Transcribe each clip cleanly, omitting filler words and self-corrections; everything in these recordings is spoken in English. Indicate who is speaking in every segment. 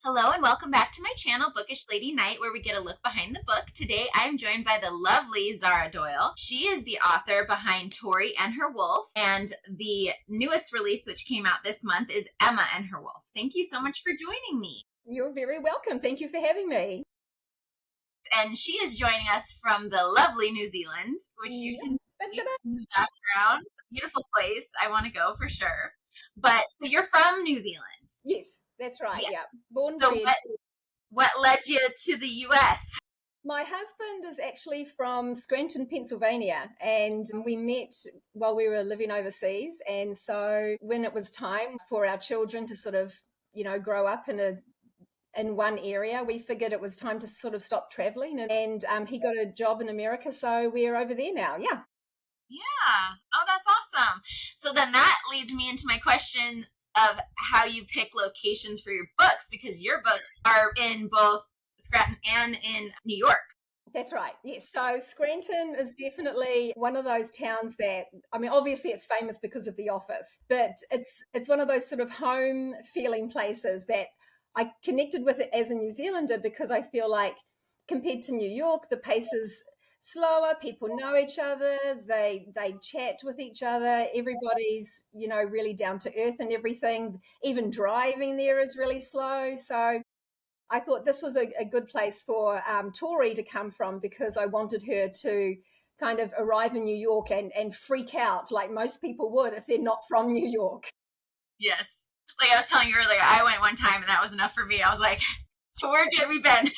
Speaker 1: Hello and welcome back to my channel, Bookish Lady Night, where we get a look behind the book. Today I am joined by the lovely Zara Doyle. She is the author behind Tori and Her Wolf, and the newest release, which came out this month, is Emma and Her Wolf. Thank you so much for joining me.
Speaker 2: You're very welcome. Thank you for having me.
Speaker 1: And she is joining us from the lovely New Zealand, which you can see in the background. Beautiful place. I want to go for sure. But so you're from New Zealand.
Speaker 2: Yes, that's right. Yeah. Born
Speaker 1: So
Speaker 2: bred.
Speaker 1: what led you to the US?
Speaker 2: My husband is actually from Scranton, Pennsylvania, and we met while we were living overseas. And so when it was time for our children to sort of, grow up in one area, we figured it was time to sort of stop traveling. And he got a job in America, so we're over there now. Yeah.
Speaker 1: Yeah. Oh, that's awesome. So then that leads me into my question of how you pick locations for your books, because your books are in both Scranton and in New York.
Speaker 2: That's right. Yes. So Scranton is definitely one of those towns that, I mean, obviously it's famous because of The Office, but it's one of those sort of home feeling places that I connected with it as a New Zealander, because I feel like compared to New York, the pace is slower. People know each other. They chat with each other. Everybody's, really down to earth and everything. Even driving there is really slow. So I thought this was a good place for Tori to come from, because I wanted her to kind of arrive in New York and freak out like most people would if they're not from New York.
Speaker 1: Yes. Like I was telling you earlier, I went one time and that was enough for me. I was like, where get we been?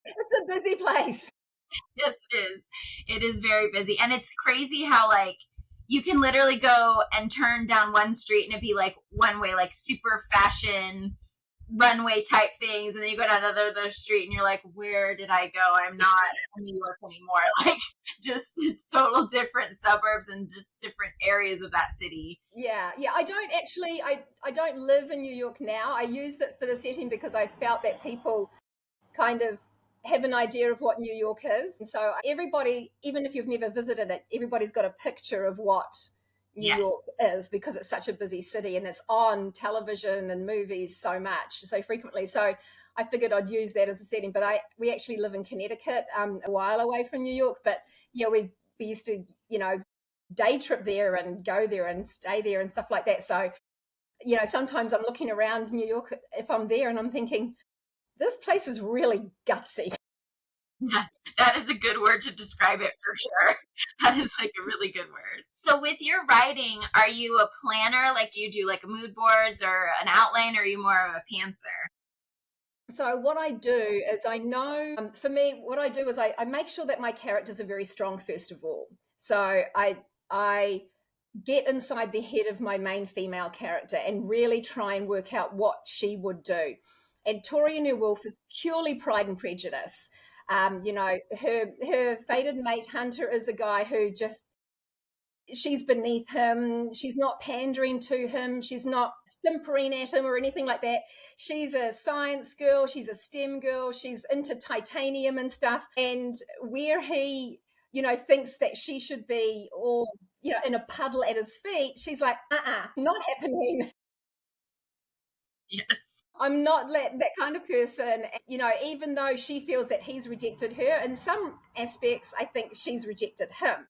Speaker 2: It's a busy place.
Speaker 1: Yes, it is. It is very busy. And it's crazy how, like, you can literally go and turn down one street and it'd be like one way, like super fashion runway type things, and then you go down another street and you're like, where did I go? I'm not in New York anymore. Like, just it's total different suburbs and just different areas of that city.
Speaker 2: Yeah. I don't actually, I don't live in New York now. I use that for the setting because I felt that people kind of have an idea of what New York is. And so everybody, even if you've never visited it, everybody's got a picture of what New
Speaker 1: Yes.
Speaker 2: York is, because it's such a busy city and it's on television and movies so much, so frequently. So I figured I'd use that as a setting. But we actually live in Connecticut, a while away from New York. But yeah, we used to, day trip there and go there and stay there and stuff like that. So, sometimes I'm looking around New York if I'm there and I'm thinking, this place is really gutsy.
Speaker 1: Yeah, that is a good word to describe it for sure. That is like a really good word. So with your writing, are you a planner? Like, do you do like mood boards or an outline, or are you more of a pantser?
Speaker 2: So what I do is I know, for me, what I do is I make sure that my characters are very strong, first of all. So I get inside the head of my main female character and really try and work out what she would do. And Tori and Her Wolf is purely Pride and Prejudice. Her fated mate Hunter is a guy who just, she's beneath him. She's not pandering to him. She's not simpering at him or anything like that. She's a science girl. She's a STEM girl. She's into titanium and stuff. And where he, thinks that she should be all, in a puddle at his feet, she's like, not happening.
Speaker 1: Yes.
Speaker 2: I'm not that kind of person. Even though she feels that he's rejected her, in some aspects, I think she's rejected him.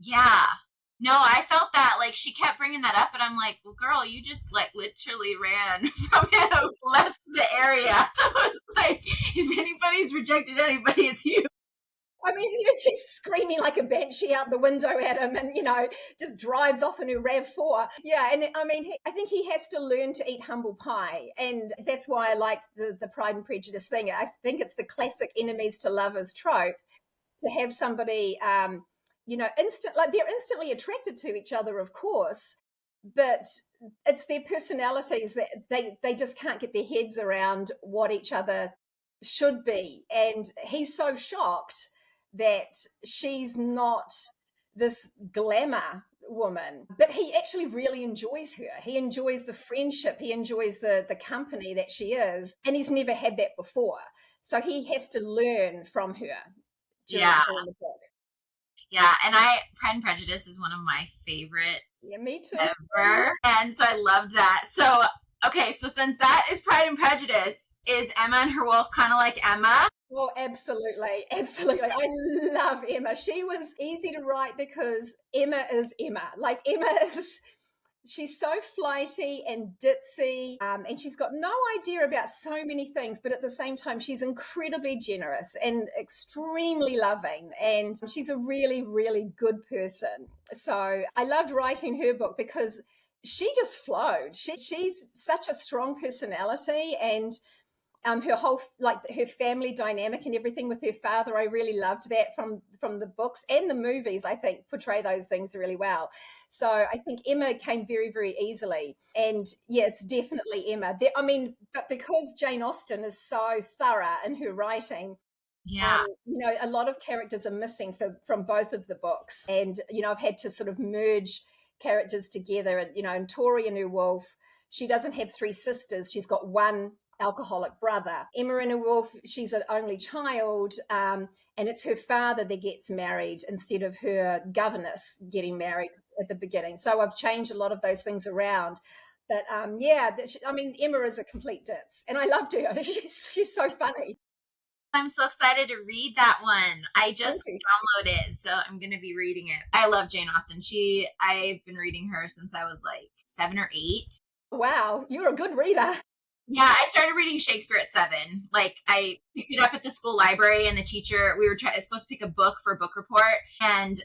Speaker 1: Yeah. No, I felt that. Like, she kept bringing that up, and I'm like, well, girl, you just like literally ran from him, left the area. I was like, if anybody's rejected anybody, it's you.
Speaker 2: I mean, she's screaming like a banshee out the window at him and, just drives off in her RAV4. Yeah, and I mean, I think he has to learn to eat humble pie. And that's why I liked the Pride and Prejudice thing. I think it's the classic enemies to lovers trope, to have somebody, they're instantly attracted to each other, of course, but it's their personalities that they just can't get their heads around what each other should be. And he's so shocked that she's not this glamour woman, but he actually really enjoys her. He enjoys the friendship. He enjoys the company that she is. And he's never had that before. So he has to learn from her during the book.
Speaker 1: Yeah, and Pride and Prejudice is one of my favorites
Speaker 2: Yeah, me too.
Speaker 1: ever. And so I loved that. So Okay, so since that is Pride and Prejudice, is Emma and Her Wolf kind of like Emma?
Speaker 2: Oh, absolutely. Absolutely. I love Emma. She was easy to write because Emma is Emma. Like, Emma is, she's so flighty and ditzy, and she's got no idea about so many things, but at the same time, she's incredibly generous and extremely loving. And she's a really, really good person. So I loved writing her book because she just flowed. She's such a strong personality, and her whole, like, her family dynamic and everything with her father, I really loved that from the books, and the movies I think portray those things really well. So I think Emma came very, very easily, and yeah, it's definitely Emma. I mean, but because Jane Austen is so thorough in her writing,
Speaker 1: Yeah.
Speaker 2: a lot of characters are missing from both of the books, and I've had to sort of merge characters together. And in Tori and Her Wolf, she doesn't have three sisters; she's got one alcoholic brother. Emma and Her Wolf, she's an only child, and it's her father that gets married instead of her governess getting married at the beginning. So I've changed a lot of those things around. But yeah, I mean, Emma is a complete ditz, and I loved her. She's so funny.
Speaker 1: I'm so excited to read that one. I just
Speaker 2: Okay.
Speaker 1: downloaded it, so I'm gonna be reading it. I love Jane Austen. I've been reading her since I was like 7 or 8.
Speaker 2: Wow, you're a good reader.
Speaker 1: Yeah, I started reading Shakespeare at 7. Like, I picked it up at the school library, and the teacher, we were supposed to pick a book for a book report, and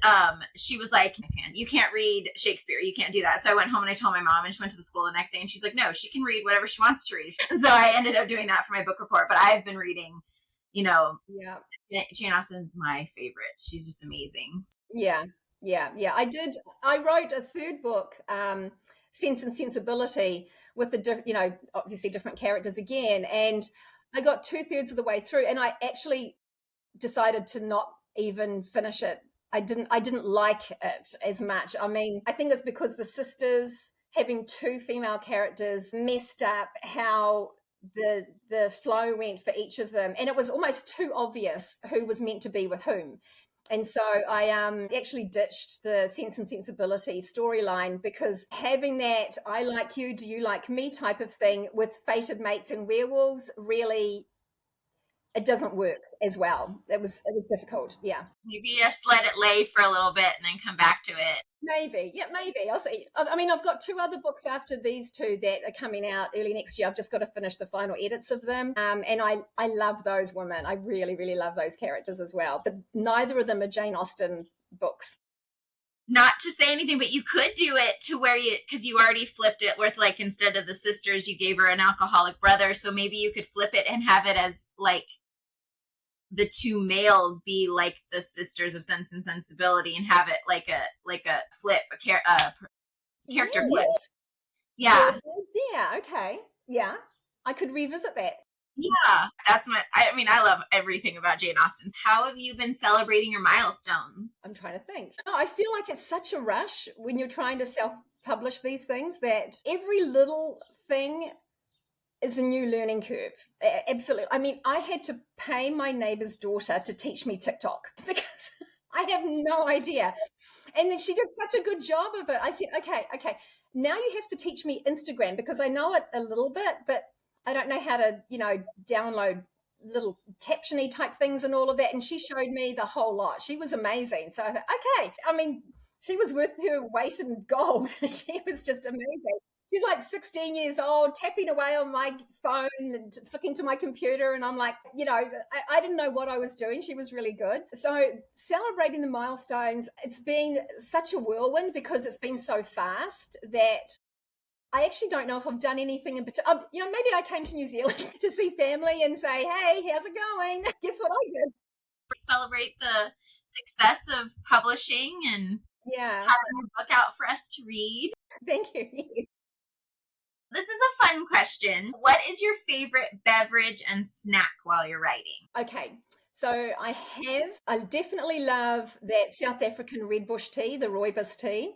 Speaker 1: she was like, "You can't read Shakespeare. You can't do that." So I went home and I told my mom, and she went to the school the next day, and she's like, "No, she can read whatever she wants to read." So I ended up doing that for my book report. But I've been reading,
Speaker 2: Yeah.
Speaker 1: Jane Austen's my favorite. She's just amazing.
Speaker 2: Yeah, yeah. I wrote a third book, Sense and Sensibility, with obviously different characters again, and I got 2/3 of the way through, and I actually decided to not even finish it. I didn't like it as much. I mean, I think it's because the sisters having two female characters messed up how the flow went for each of them, and it was almost too obvious who was meant to be with whom. And so I actually ditched the Sense and Sensibility storyline, because having that "I like you, do you like me" type of thing with fated mates and werewolves, really, it doesn't work as well. It was difficult. Yeah.
Speaker 1: Maybe just let it lay for a little bit and then come back to it.
Speaker 2: Maybe. Yeah, maybe. I'll see. I mean, I've got two other books after these two that are coming out early next year. I've just got to finish the final edits of them. And I love those women. I really, really love those characters as well. But neither of them are Jane Austen books.
Speaker 1: Not to say anything, but you could do it to where because you already flipped it with, like, instead of the sisters, you gave her an alcoholic brother. So maybe you could flip it and have it as, like, the two males be like the sisters of Sense and Sensibility, and have it like a flip, character flip.
Speaker 2: Yes.
Speaker 1: Yeah.
Speaker 2: Yeah. Okay. Yeah. I could revisit that.
Speaker 1: Yeah. I mean, I love everything about Jane Austen. How have you been celebrating your milestones?
Speaker 2: I'm trying to think. No, I feel like it's such a rush when you're trying to self-publish these things, that every little thing is a new learning curve. Absolutely. I mean, I had to pay my neighbor's daughter to teach me TikTok because I have no idea. And then she did such a good job of it. I said, okay, now you have to teach me Instagram, because I know it a little bit, but I don't know how to, download little captiony type things and all of that. And she showed me the whole lot. She was amazing. So I thought, okay, I mean, she was worth her weight in gold. She was just amazing. She's like 16 years old, tapping away on my phone and flicking to my computer. And I'm like, I didn't know what I was doing. She was really good. So celebrating the milestones, it's been such a whirlwind because it's been so fast that I actually don't know if I've done anything in particular. Maybe I came to New Zealand to see family and say, hey, how's it going? Guess what I did?
Speaker 1: Celebrate the success of publishing and
Speaker 2: Yeah.
Speaker 1: having a book out for us to read.
Speaker 2: Thank you.
Speaker 1: This is a fun question. What is your favorite beverage and snack while you're writing?
Speaker 2: Okay. So I definitely love that South African red bush tea, the rooibos tea.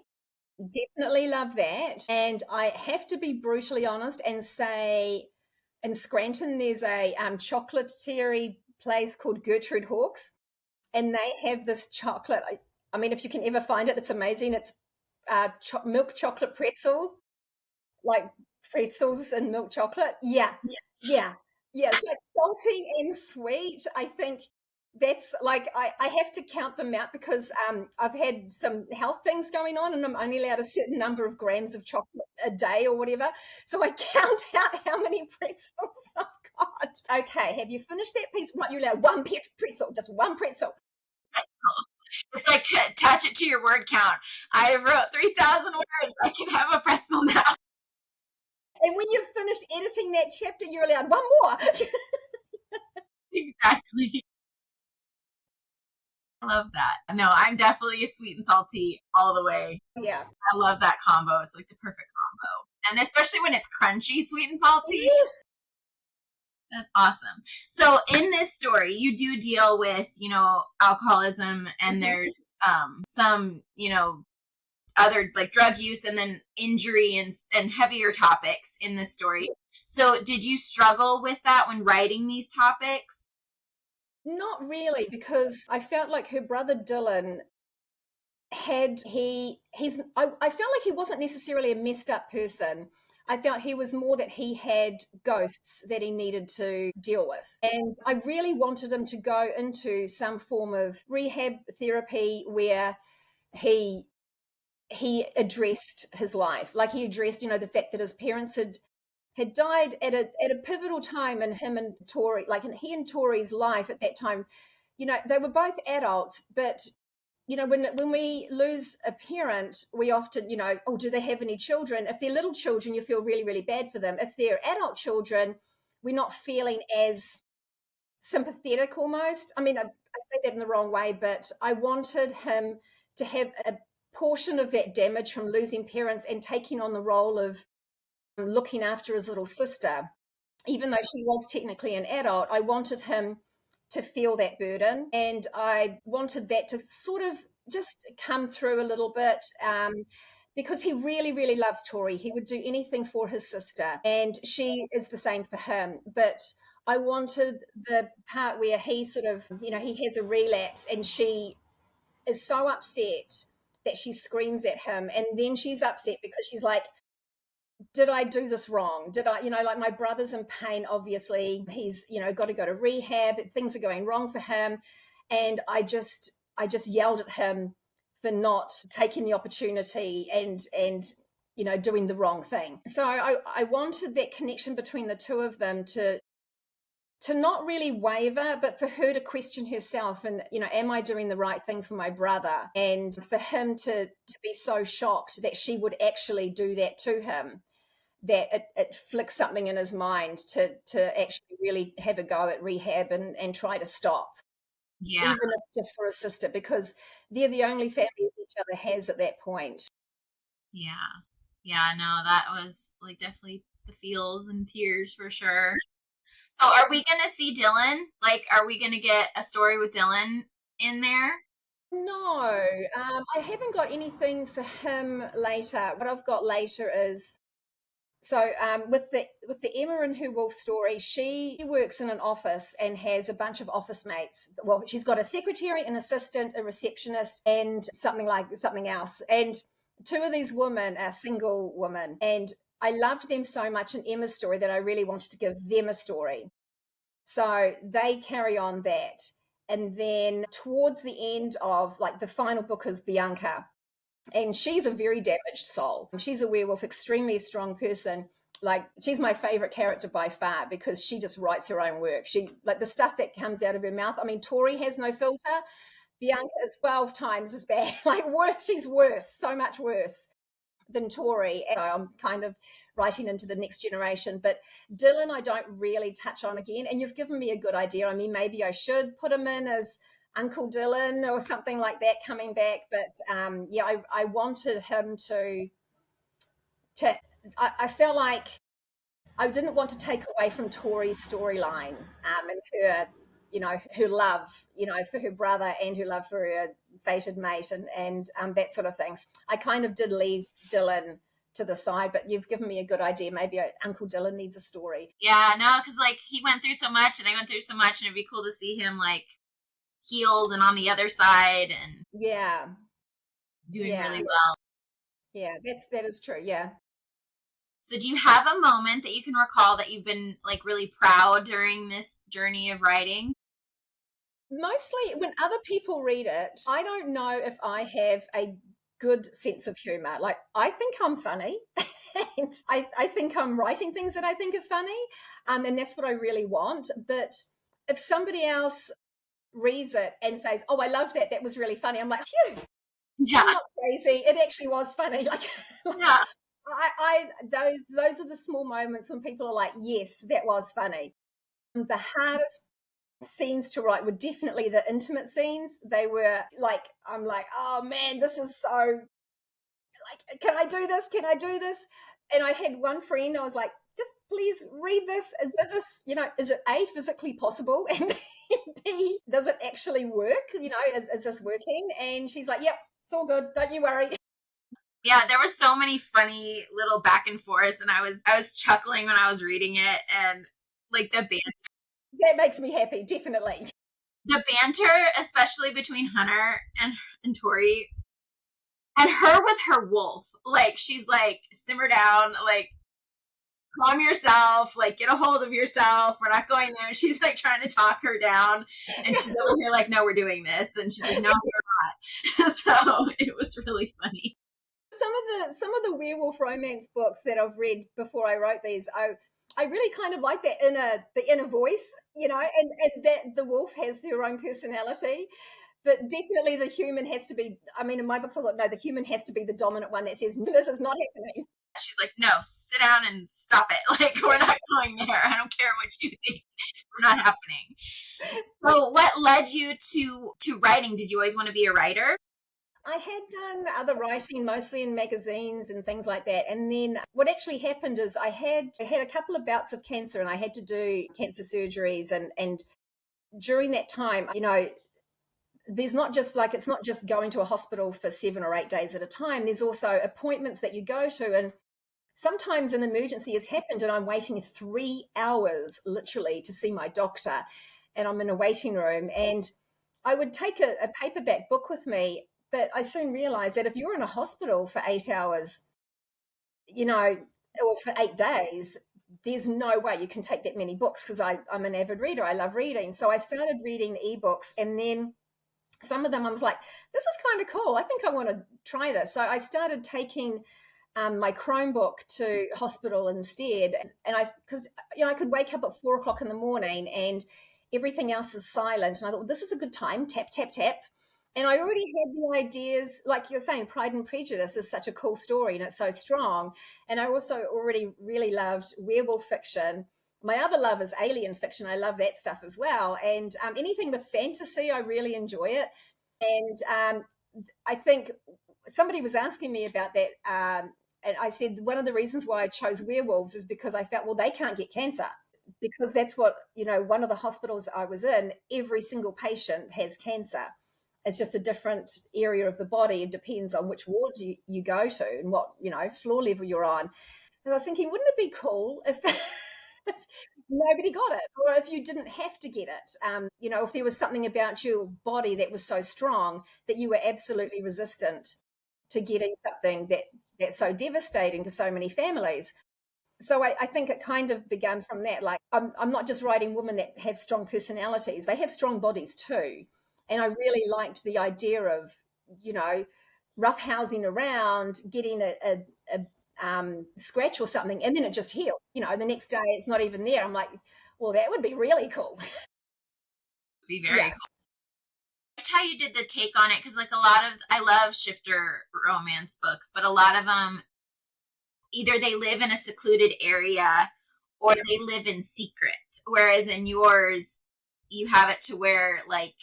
Speaker 2: Definitely love that. And I have to be brutally honest and say, in Scranton, there's a chocolatieri place called Gertrude Hawkes, and they have this chocolate. I mean, if you can ever find it, it's amazing. It's milk chocolate pretzel, like pretzels and milk chocolate. Yeah, yeah, yeah. It's like salty and sweet. I think that's like I have to count them out because I've had some health things going on and I'm only allowed a certain number of grams of chocolate a day or whatever. So I count out how many pretzels I've got. Okay, have you finished that piece? Right, you're allowed one pretzel, just one pretzel.
Speaker 1: It's like attach it to your word count. I wrote 3,000 words. I can have a pretzel now.
Speaker 2: And when you've finished editing that chapter, you're allowed one more.
Speaker 1: Exactly. I love that. No, I'm definitely a sweet and salty all the way.
Speaker 2: Yeah.
Speaker 1: I love that combo. It's like the perfect combo. And especially when it's crunchy, sweet and salty.
Speaker 2: Yes.
Speaker 1: That's awesome. So in this story, you do deal with, alcoholism and there's some, other like drug use and then injury and heavier topics in this story. So did you struggle with that when writing these topics?
Speaker 2: Not really, because I felt like her brother Dylan I felt like he wasn't necessarily a messed up person. I felt he was more that he had ghosts that he needed to deal with. And I really wanted him to go into some form of rehab therapy where he he addressed his life. Like he addressed, the fact that his parents had died at a pivotal time in him and Tori, like in he and Tori's life at that time. They were both adults, but when we lose a parent, we often, oh, do they have any children? If they're little children, you feel really, really bad for them. If they're adult children, we're not feeling as sympathetic almost. I mean, I say that in the wrong way, but I wanted him to have a portion of that damage from losing parents and taking on the role of looking after his little sister. Even though she was technically an adult, I wanted him to feel that burden. And I wanted that to sort of just come through a little bit. Because he really, really loves Tori. He would do anything for his sister, and she is the same for him. But I wanted the part where he sort of, he has a relapse and she is so upset that she screams at him. And then she's upset because she's like, did I do this wrong? Did I, like my brother's in pain, obviously. He's, got to go to rehab. Things are going wrong for him. And I just yelled at him for not taking the opportunity and doing the wrong thing. So I wanted that connection between the two of them to not really waver, but for her to question herself and, am I doing the right thing for my brother? And for him to be so shocked that she would actually do that to him, that it flicks something in his mind to actually really have a go at rehab and try to stop.
Speaker 1: Yeah.
Speaker 2: Even if just for his sister, because they're the only family each other has at that point.
Speaker 1: Yeah. Yeah, no, that was like definitely the feels and tears for sure. So are we going to see Dylan? Like, are we going to get a story with Dylan in there?
Speaker 2: No, I haven't got anything for him later. What I've got later is with the Emma and Her Wolf story, she works in an office and has a bunch of office mates. Well, she's got a secretary, an assistant, a receptionist, and something else. And two of these women are single women, and I loved them so much in Emma's story that I really wanted to give them a story. So they carry on that. And then towards the end of like the final book is Bianca. And she's a very damaged soul. She's a werewolf, extremely strong person. Like she's my favorite character by far because she just writes her own work. She like the stuff that comes out of her mouth. I mean, Tori has no filter. Bianca is 12 times as bad. Like worse, she's worse, so much worse than Tori. So I'm kind of writing into the next generation. But Dylan, I don't really touch on again. And you've given me a good idea. I mean, maybe I should put him in as Uncle Dylan or something like that coming back. But I wanted him to I felt like I didn't want to take away from Tori's storyline and her, her love, for her brother and her love for her fated mate and that sort of things. I kind of did leave Dylan to the side, but you've given me a good idea. Maybe Uncle Dylan needs a story.
Speaker 1: Yeah, no, because like he went through so much and I went through so much, and it'd be cool to see him like healed and on the other side and
Speaker 2: Yeah.
Speaker 1: doing really well.
Speaker 2: Yeah, that is true. Yeah.
Speaker 1: So do you have a moment that you can recall that you've been like really proud during this journey of writing?
Speaker 2: Mostly when other people read it, I don't know if I have a good sense of humor. Like, I think I'm funny, and I think I'm writing things that I think are funny, and that's what I really want. But if somebody else reads it and says, "Oh, I love that. That was really funny," I'm like, "Phew,
Speaker 1: Yeah.
Speaker 2: I'm not crazy. It actually was funny." Like,
Speaker 1: Yeah.
Speaker 2: I those are the small moments when people are like, "Yes, that was funny." The hardest scenes to write were definitely the intimate scenes. They were like, I'm like, oh man, this is so, like, can I do this? Can I do this? And I had one friend, I was like, just please read this. Is this, is it A, physically possible? And B, does it actually work? Is this working? And she's like, yep, it's all good. Don't you worry.
Speaker 1: Yeah, there were so many funny little back and forths, and I was chuckling when I was reading it, and like
Speaker 2: That makes me happy, definitely.
Speaker 1: the banter, especially between Hunter and Tori, and her with her wolf. Like she's like, simmer down, like calm yourself, like get a hold of yourself. We're not going there. And she's like trying to talk her down, and she's over here like, no, we're doing this, and she's like, no, we're not. So it was really funny.
Speaker 2: Some of the werewolf romance books that I've read before I wrote these, I really kind of like the inner voice, and that the wolf has her own personality. But definitely the human has to be, I mean, in my books I thought, no, the human has to be the dominant one that says, no, this is not happening.
Speaker 1: She's like, no, sit down and stop it. Like, we're not going there. I don't care what you think. We're not happening. So what led you to writing? Did you always want to be a writer?
Speaker 2: I had done other writing, mostly in magazines and things like that. And then what actually happened is I had a couple of bouts of cancer, and I had to do cancer surgeries. And during that time, there's not just like, it's not just going to a hospital for 7 or 8 days at a time. There's also appointments that you go to. And sometimes an emergency has happened, and I'm waiting 3 hours literally to see my doctor. And I'm in a waiting room. And I would take a paperback book with me, but I soon realized that if you're in a hospital for 8 hours, you know, or for 8 days, there's no way you can take that many books, because I'm an avid reader. I love reading. So I started reading ebooks, and then some of them I was like, this is kind of cool. I think I want to try this. So I started taking my Chromebook to hospital instead. And because I could wake up at 4 o'clock in the morning and everything else is silent. And I thought, well, this is a good time, tap, tap, tap. And I already had the ideas, like you're saying, Pride and Prejudice is such a cool story and it's so strong. And I also already really loved werewolf fiction. My other love is alien fiction. I love that stuff as well. And anything with fantasy, I really enjoy it. And I think somebody was asking me about that. And I said one of the reasons why I chose werewolves is because I felt, well, they can't get cancer, because that's what, one of the hospitals I was in, every single patient has cancer. It's just a different area of the body. It depends on which ward you go to and what, floor level you're on. And I was thinking, wouldn't it be cool if, if nobody got it, or if you didn't have to get it? If there was something about your body that was so strong that you were absolutely resistant to getting something that's so devastating to so many families. So I think it kind of began from that. Like, I'm not just writing women that have strong personalities; they have strong bodies too. And I really liked the idea of, roughhousing around, getting a scratch or something, and then it just healed. The next day it's not even there. I'm like, well, that would be really cool.
Speaker 1: Be
Speaker 2: Yeah,
Speaker 1: very cool. I liked how you did the take on it, because like a lot of, I love shifter romance books, but a lot of them, either they live in a secluded area or they live in secret. Whereas in yours, you have it to where like,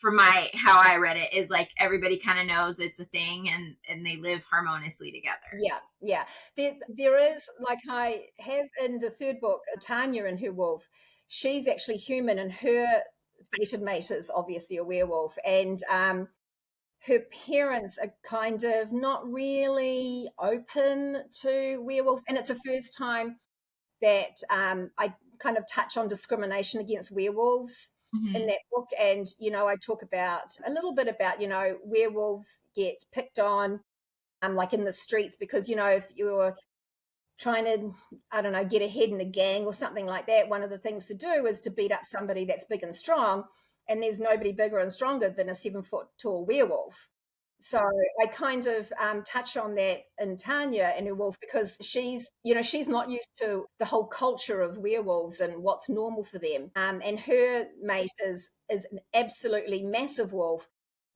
Speaker 1: for my how I read it, is like everybody kind of knows it's a thing, and they live harmoniously together.
Speaker 2: yeah. There is, like, I have in the third book, Tanya and Her Wolf. She's actually human, and her fated mate is obviously a werewolf, and her parents are kind of not really open to werewolves, and it's the first time that I kind of touch on discrimination against werewolves in
Speaker 1: Mm-hmm.
Speaker 2: that book. And I talk about a little bit about werewolves get picked on, like in the streets, because if you're trying to, I don't know, get ahead in a gang or something like that, one of the things to do is to beat up somebody that's big and strong. And there's nobody bigger and stronger than a 7 foot tall werewolf. So I kind of touch on that in Tanya and her wolf because she's not used to the whole culture of werewolves and what's normal for them. And her mate is an absolutely massive wolf.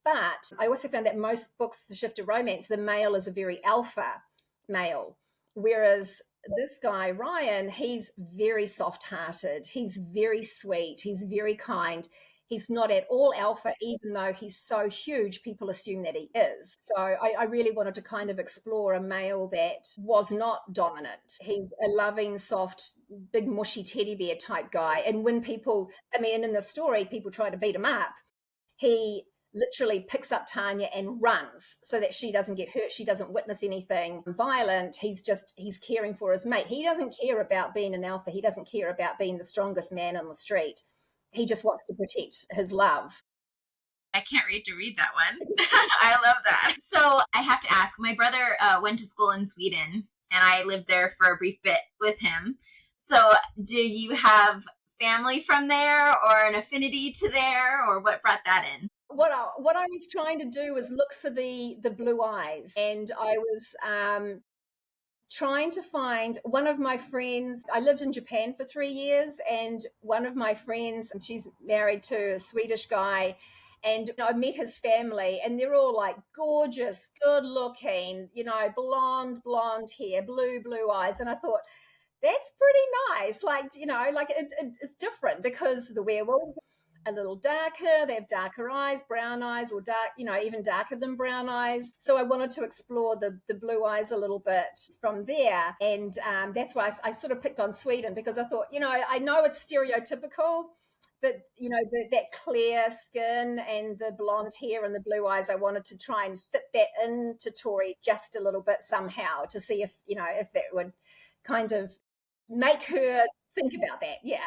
Speaker 2: But I also found that most books for shifter romance, the male is a very alpha male, whereas this guy Ryan, he's very soft-hearted, he's very sweet, he's very kind. He's not at all alpha, even though he's so huge, people assume that he is. So I really wanted to kind of explore a male that was not dominant. He's a loving, soft, big, mushy teddy bear type guy. And when people, in the story, people try to beat him up, he literally picks up Tanya and runs so that she doesn't get hurt. She doesn't witness anything violent. He's caring for his mate. He doesn't care about being an alpha. He doesn't care about being the strongest man on the street. He just wants to protect his love.
Speaker 1: I can't wait to read that one. I love that. So I have to ask, my brother went to school in Sweden, and I lived there for a brief bit with him. So do you have family from there or an affinity to there, or what brought that in?
Speaker 2: What I was trying to do was look for the blue eyes, and I was trying to find one of my friends. I lived in Japan for 3 years, and one of my friends, she's married to a Swedish guy, and I met his family, and they're all like gorgeous, good looking, blonde hair, blue eyes. And I thought, that's pretty nice. It's different because the werewolves a little darker, they have darker eyes, brown eyes, or dark, even darker than brown eyes. So I wanted to explore the blue eyes a little bit from there. And that's why I sort of picked on Sweden, because I thought, I know it's stereotypical, but, that clear skin and the blonde hair and the blue eyes, I wanted to try and fit that into Tori just a little bit somehow to see if that would kind of make her think about that. Yeah.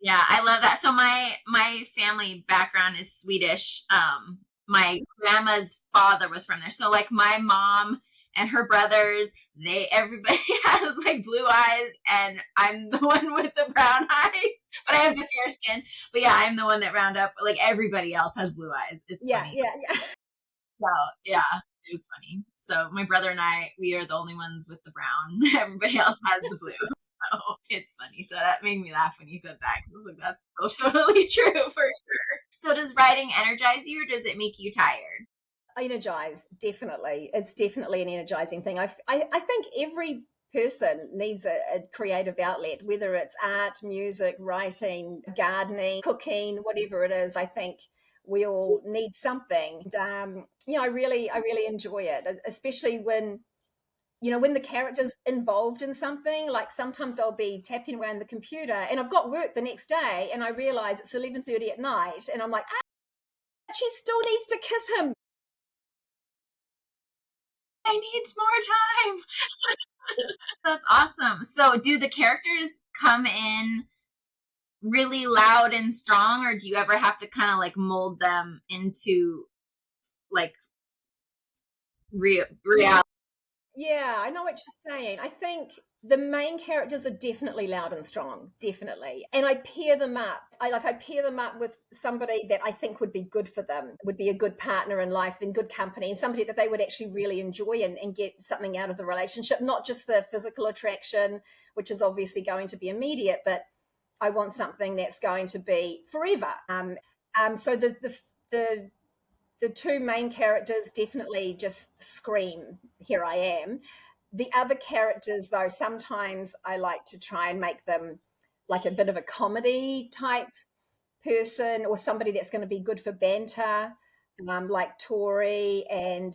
Speaker 1: Yeah, I love that. So my family background is Swedish. My grandma's father was from there. So like my mom and her brothers, everybody has like blue eyes, and I'm the one with the brown eyes, but I have the fair skin. But yeah, I'm the one that round up. Like everybody else has blue eyes. It's funny.
Speaker 2: Yeah.
Speaker 1: So yeah, it was funny. So my brother and we are the only ones with the brown. Everybody else has the blue. So it's funny. So that made me laugh when you said that, because I was like, that's so totally true for sure. So does writing energize you, or does it make you tired?
Speaker 2: Energized, definitely. It's definitely an energizing thing. I think every person needs a creative outlet, whether it's art, music, writing, gardening, cooking, whatever it is. I think we all need something. And, I really enjoy it, especially when the character's involved in something. Like sometimes I'll be tapping around the computer and I've got work the next day, and I realize it's 11:30 at night, and I'm like, she still needs to kiss him.
Speaker 1: I need more time. That's awesome. So do the characters come in really loud and strong, or do you ever have to kind of like mold them into like reality?
Speaker 2: Yeah, I know what you're saying. I think the main characters are definitely loud and strong, definitely. And I pair them up. I pair them up with somebody that I think would be good for them, would be a good partner in life, in good company, and somebody that they would actually really enjoy and get something out of the relationship, not just the physical attraction, which is obviously going to be immediate, but I want something that's going to be forever. So the two main characters definitely just scream, here I am. The other characters, though, sometimes I like to try and make them like a bit of a comedy type person, or somebody that's going to be good for banter, like Tori. And,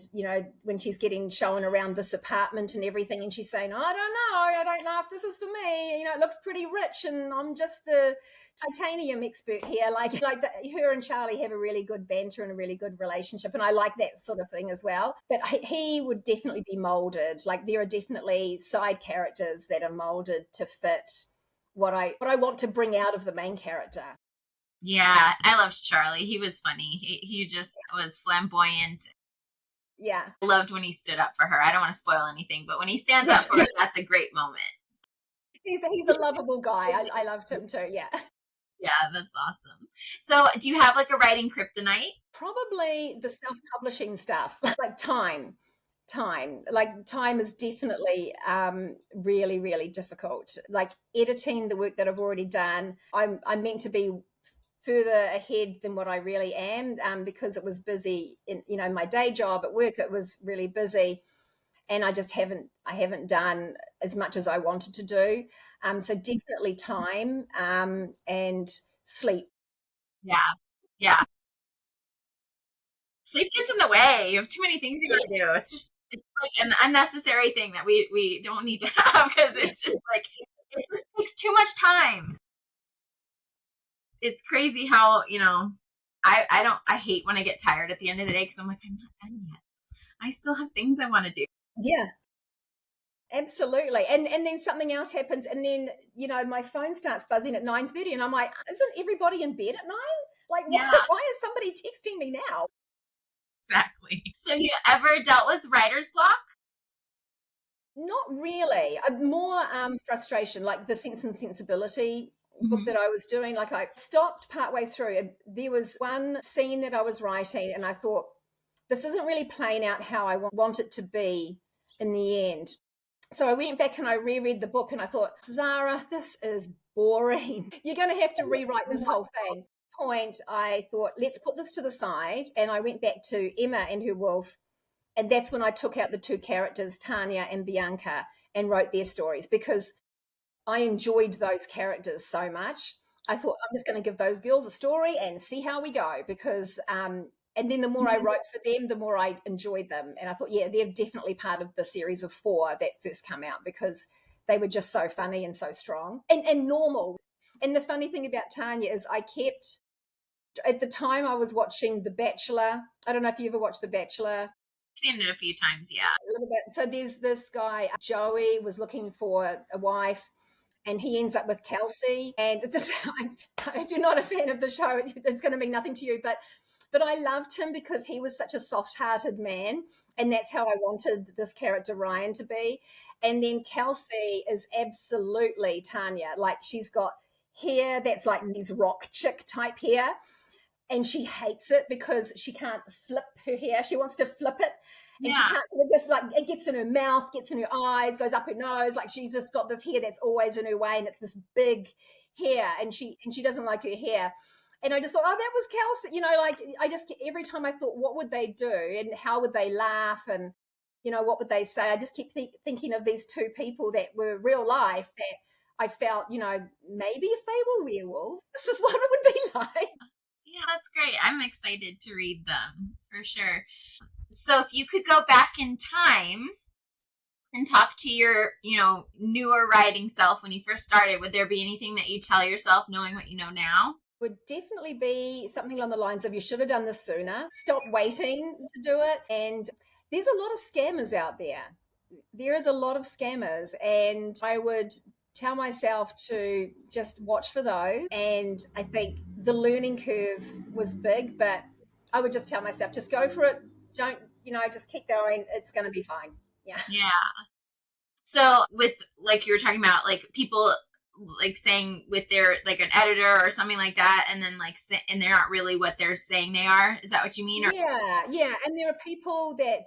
Speaker 2: when she's getting shown around this apartment and everything, and she's saying, I don't know if this is for me. It looks pretty rich, and I'm just the titanium expert here. Her and Charlie have a really good banter and a really good relationship, and I like that sort of thing as well. But he would definitely be molded. Like there are definitely side characters that are molded to fit what I want to bring out of the main character.
Speaker 1: Yeah, I loved Charlie. He was funny. He just was flamboyant.
Speaker 2: Yeah.
Speaker 1: I loved when he stood up for her. I don't want to spoil anything, but when he stands up for her, that's a great moment.
Speaker 2: He's a lovable guy. I loved him too. Yeah.
Speaker 1: Yeah, that's awesome. So, do you have like a writing kryptonite?
Speaker 2: Probably the self-publishing stuff, like time. Like time is definitely really, really difficult. Like editing the work that I've already done, I'm meant to be further ahead than what I really am, because it was busy in, my day job at work. It was really busy, and I haven't done as much as I wanted to do. So definitely time, and sleep.
Speaker 1: Yeah. Yeah. Sleep gets in the way. You have too many things you gotta do. It's like an unnecessary thing that we don't need to have because it's just like it just takes too much time. It's crazy how, I hate when I get tired at the end of the day because I'm like, I'm not done yet. I still have things I want to do.
Speaker 2: Yeah, absolutely. And then something else happens, and then my phone starts buzzing at 9:30, and I'm like, isn't everybody in bed at 9? Like,
Speaker 1: Yeah,
Speaker 2: why is somebody texting me now?
Speaker 1: exactly. So have you ever dealt with writer's block?
Speaker 2: Not really. More frustration, like the Sense and Sensibility book
Speaker 1: Mm-hmm.
Speaker 2: that I was doing. Like, I stopped partway through, and there was one scene that I was writing, and I thought, this isn't really playing out how I want it to be in the end. So I went back and I reread the book, and I thought, Zara, this is boring. You're going to have to rewrite this whole thing. Point, I thought, let's put this to the side. And I went back to Emma and Her Wolf, and that's when I took out the two characters, Tanya and Bianca, and wrote their stories, because I enjoyed those characters so much. I thought, I'm just going to give those girls a story and see how we go, because and then the more I wrote for them, the more I enjoyed them. And I thought, yeah, they're definitely part of the series of 4 that first come out, because they were just so funny and so strong and normal. And the funny thing about Tanya is, I kept, at the time I was watching The Bachelor. I don't know if you ever watched The Bachelor.
Speaker 1: Seen it a few times, yeah.
Speaker 2: A little bit. So there's this guy, Joey, was looking for a wife, and he ends up with Kelsey. And at this time, if you're not a fan of the show, it's going to mean nothing to you. But I loved him because he was such a soft-hearted man, and that's how I wanted this character Ryan to be. And then Kelsey is absolutely Tanya. Like, she's got hair that's like these rock chick type hair, and she hates it because she can't flip her hair. She wants to flip it, and she
Speaker 1: Yeah.
Speaker 2: can't. It just, like, it gets in her mouth, gets in her eyes, goes up her nose. Like, she's just got this hair that's always in her way, and it's this big hair, and she doesn't like her hair. And I just thought, oh, that was Kelsey. Like, I just, every time I thought, what would they do, and how would they laugh, and what would they say? I just keep thinking of these two people that were real life, that I felt, maybe if they were werewolves, this is what it would be like.
Speaker 1: Yeah, that's great. I'm excited to read them for sure. So if you could go back in time and talk to your, newer writing self when you first started, would there be anything that you tell yourself knowing what you know now?
Speaker 2: Would definitely be something along the lines of, you should have done this sooner. Stop waiting to do it. And there's a lot of scammers out there. There is a lot of scammers, and I would tell myself to just watch for those. And I think the learning curve was big, but I would just tell myself, just go for it. Don't, just keep going. It's going to be fine. Yeah.
Speaker 1: Yeah. So with like you were talking about, like people like saying with their like an editor or something like that, and then like and they're not really what they're saying they are. Is that what you mean? Or
Speaker 2: Yeah. And there are people that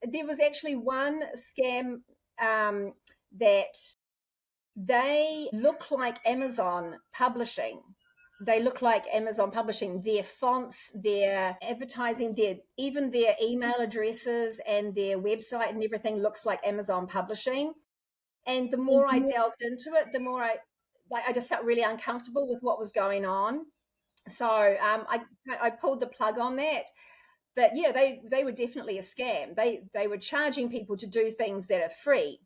Speaker 2: there was actually one scam that they look like Amazon Publishing. They look like Amazon Publishing. Their fonts, their advertising, even their email addresses and their website and everything looks like Amazon Publishing. And the more I delved into it, the more I just felt really uncomfortable with what was going on. So I pulled the plug on that. But yeah, they were definitely a scam. They were charging people to do things that are free.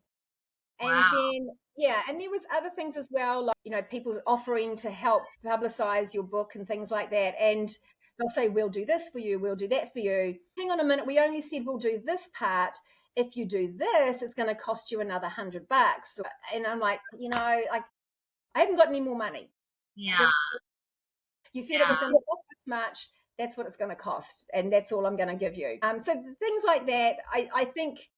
Speaker 2: And
Speaker 1: wow.
Speaker 2: then, yeah, and there was other things as well, like, people offering to help publicize your book and things like that. And they'll say, we'll do this for you, we'll do that for you. Hang on a minute, we only said we'll do this part. If you do this, it's going to cost you another $100. And I'm like, like, I haven't got any more money.
Speaker 1: Yeah.
Speaker 2: Just, you said it was going to cost this much. That's what it's going to cost, and that's all I'm going to give you. So things like that, I think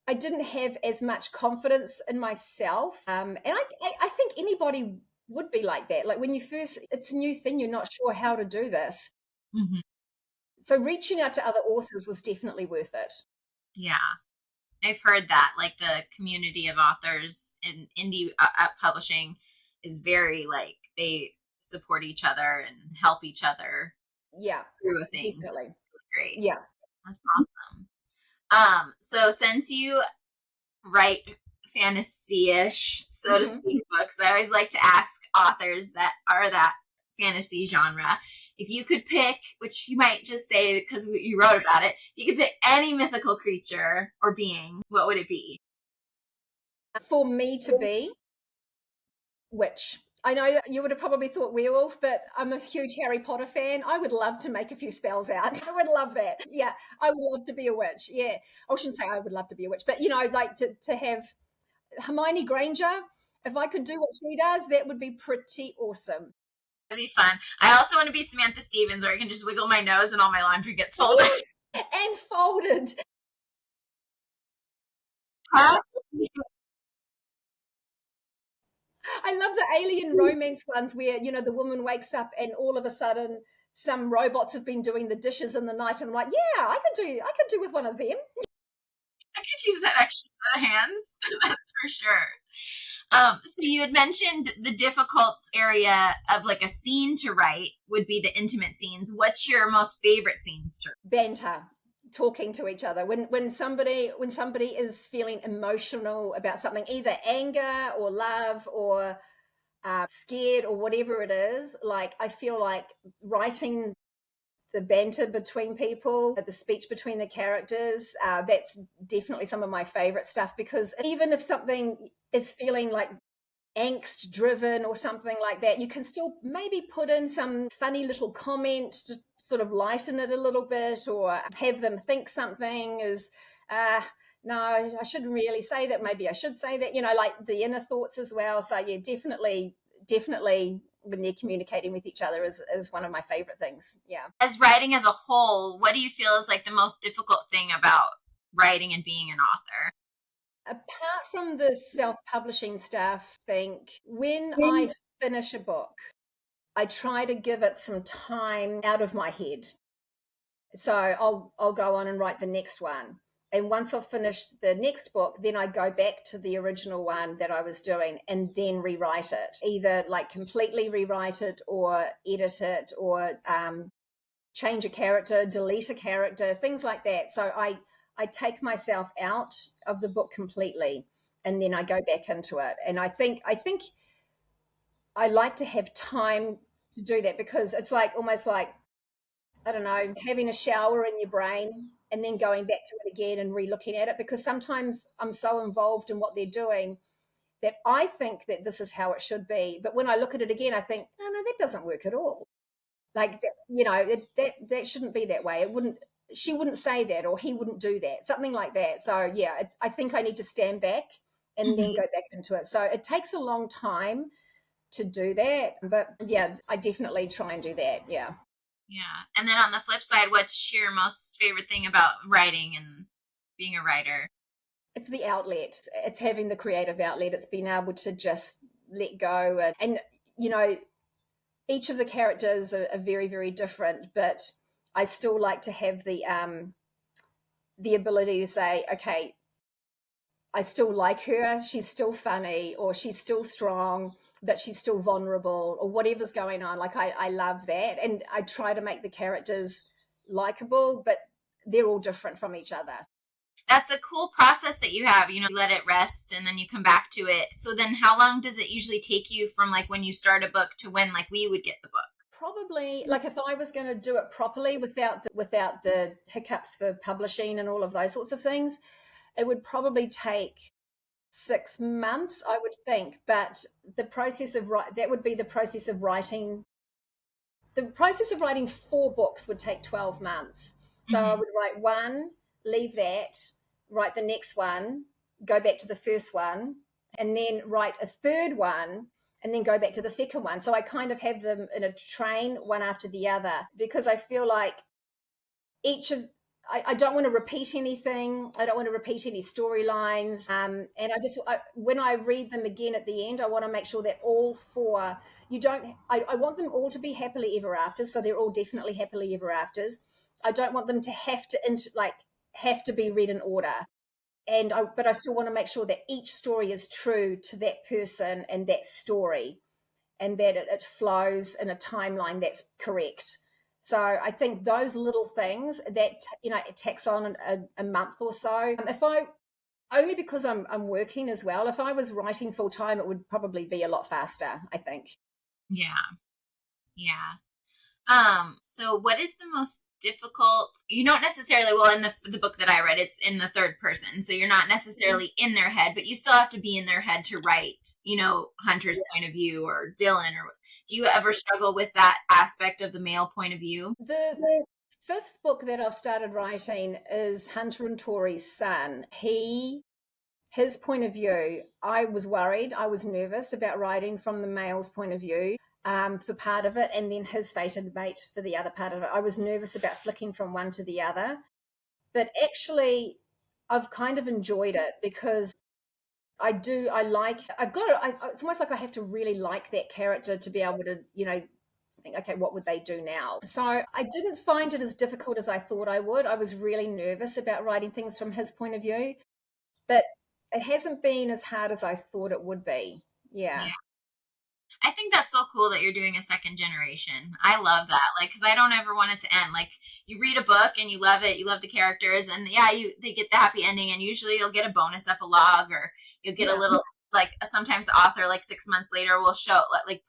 Speaker 2: I didn't have as much confidence in myself. And I think anybody would be like that. Like when you first, it's a new thing, you're not sure how to do this.
Speaker 1: Hmm.
Speaker 2: So reaching out to other authors was definitely worth it.
Speaker 1: Yeah. I've heard that, like the community of authors in indie publishing is very like they support each other and help each other
Speaker 2: Yeah,
Speaker 1: through things.
Speaker 2: definitely.
Speaker 1: It's really great.
Speaker 2: Yeah.
Speaker 1: That's awesome. So since you write fantasy-ish, so to
Speaker 2: Hmm.
Speaker 1: speak, books, I always like to ask authors that are that fantasy genre, if you could pick, which you might just say because you wrote about it, if you could pick any mythical creature or being, what would it be?
Speaker 2: For me to be, which I know that you would have probably thought werewolf, but I'm a huge Harry Potter fan. I would love to make a few spells out. I would love that. Yeah, I would love to be a witch. Yeah, I shouldn't say I would love to be a witch, but like to have Hermione Granger. If I could do what she does, that would be pretty awesome.
Speaker 1: That'd be fun. I also want to be Samantha Stevens, where I can just wiggle my nose and all my laundry gets folded.
Speaker 2: Yes, and folded. I love the alien romance ones where, the woman wakes up and all of a sudden some robots have been doing the dishes in the night and I'm like, yeah, I could do with one of them.
Speaker 1: I could use that extra set of hands. That's for sure. So you had mentioned the difficult area of like a scene to write would be the intimate scenes. What's your most favorite scenes to write?
Speaker 2: Banter, talking to each other. When somebody is feeling emotional about something, either anger or love or scared or whatever it is, like I feel like writing the banter between people, the speech between the characters, that's definitely some of my favorite stuff, because even if something is feeling like angst driven or something like that, you can still maybe put in some funny little comment to sort of lighten it a little bit, or have them think something is uh no, I shouldn't really say that, maybe I should say that, like the inner thoughts as well. So yeah, definitely when they're communicating with each other is one of my favorite things. Yeah.
Speaker 1: As writing as a whole, what do you feel is like the most difficult thing about writing and being an author?
Speaker 2: Apart from the self-publishing stuff, I think when I finish a book, I try to give it some time out of my head. So I'll go on and write the next one. And once I've finished the next book, then I go back to the original one that I was doing and then rewrite it. Either like completely rewrite it or edit it, or change a character, delete a character, things like that. So I take myself out of the book completely and then I go back into it. And I think I like to have time to do that, because it's like almost like, I don't know, having a shower in your brain and then going back to it again and re-looking at it, because sometimes I'm so involved in what they're doing that I think that this is how it should be. But when I look at it again, I think, no, that doesn't work at all. Like that shouldn't be that way. It wouldn't. She wouldn't say that, or he wouldn't do that. Something like that. So yeah, I think I need to stand back and then
Speaker 1: Mm-hmm.
Speaker 2: go back into it. So it takes a long time to do that, but yeah, I definitely try and do that. Yeah.
Speaker 1: Yeah. And then on the flip side, what's your most favorite thing about writing and being a writer?
Speaker 2: It's the outlet. It's having the creative outlet. It's being able to just let go, and you know, each of the characters are very, very different, but I still like to have the ability to say, okay, I still like her. She's still funny, or she's still strong, but she's still vulnerable, or whatever's going on. Like I love that, and I try to make the characters likable, but they're all different from each other.
Speaker 1: That's a cool process that you have. You let it rest and then you come back to it. So then how long does it usually take you from like when you start a book to when like we would get the book?
Speaker 2: Probably, like if I was going to do it properly without the hiccups for publishing and all of those sorts of things, it would probably take 6 months, I would think. But that would be the process of writing. The process of writing 4 books would take 12 months. So I
Speaker 1: Mm-hmm.
Speaker 2: would write one, leave that, write the next one, go back to the first one, and then write a third one, and then go back to the second one. So I kind of have them in a train, one after the other, because I feel like each of I don't want to repeat anything. I don't want to repeat any storylines. And when I read them again at the end, I want to make sure that all four, I want them all to be happily ever after. So they're all definitely happily ever afters. I don't want them to have to be read in order. But I still want to make sure that each story is true to that person and that story, and that it flows in a timeline that's correct. So I think those little things that, it tacks on a month or so. If I only because I'm working as well. If I was writing full time, it would probably be a lot faster, I think.
Speaker 1: Yeah. Yeah. So what is the most difficult, you don't necessarily, well, in the book that I read, it's in the third person, so you're not necessarily in their head, but you still have to be in their head to write, Hunter's point of view, or Dylan, or do you ever struggle with that aspect of the male point of view?
Speaker 2: The fifth book that I've started writing is Hunter and Tori's son. His point of view, I was worried, I was nervous about writing from the male's point of view, for part of it, and then his fated mate for the other part of it. I was nervous about flicking from one to the other, but actually I've kind of enjoyed it, because it's almost like I have to really like that character to be able to, think, okay, what would they do now? So I didn't find it as difficult as I thought I would. I was really nervous about writing things from his point of view, but it hasn't been as hard as I thought it would be. Yeah.
Speaker 1: I think that's so cool that you're doing a second generation. I love that. Like, because I don't ever want it to end. Like, you read a book and you love it, you love the characters, and they get the happy ending, and usually you'll get a bonus epilogue, or you'll get a little, like, sometimes the author, like 6 months later, will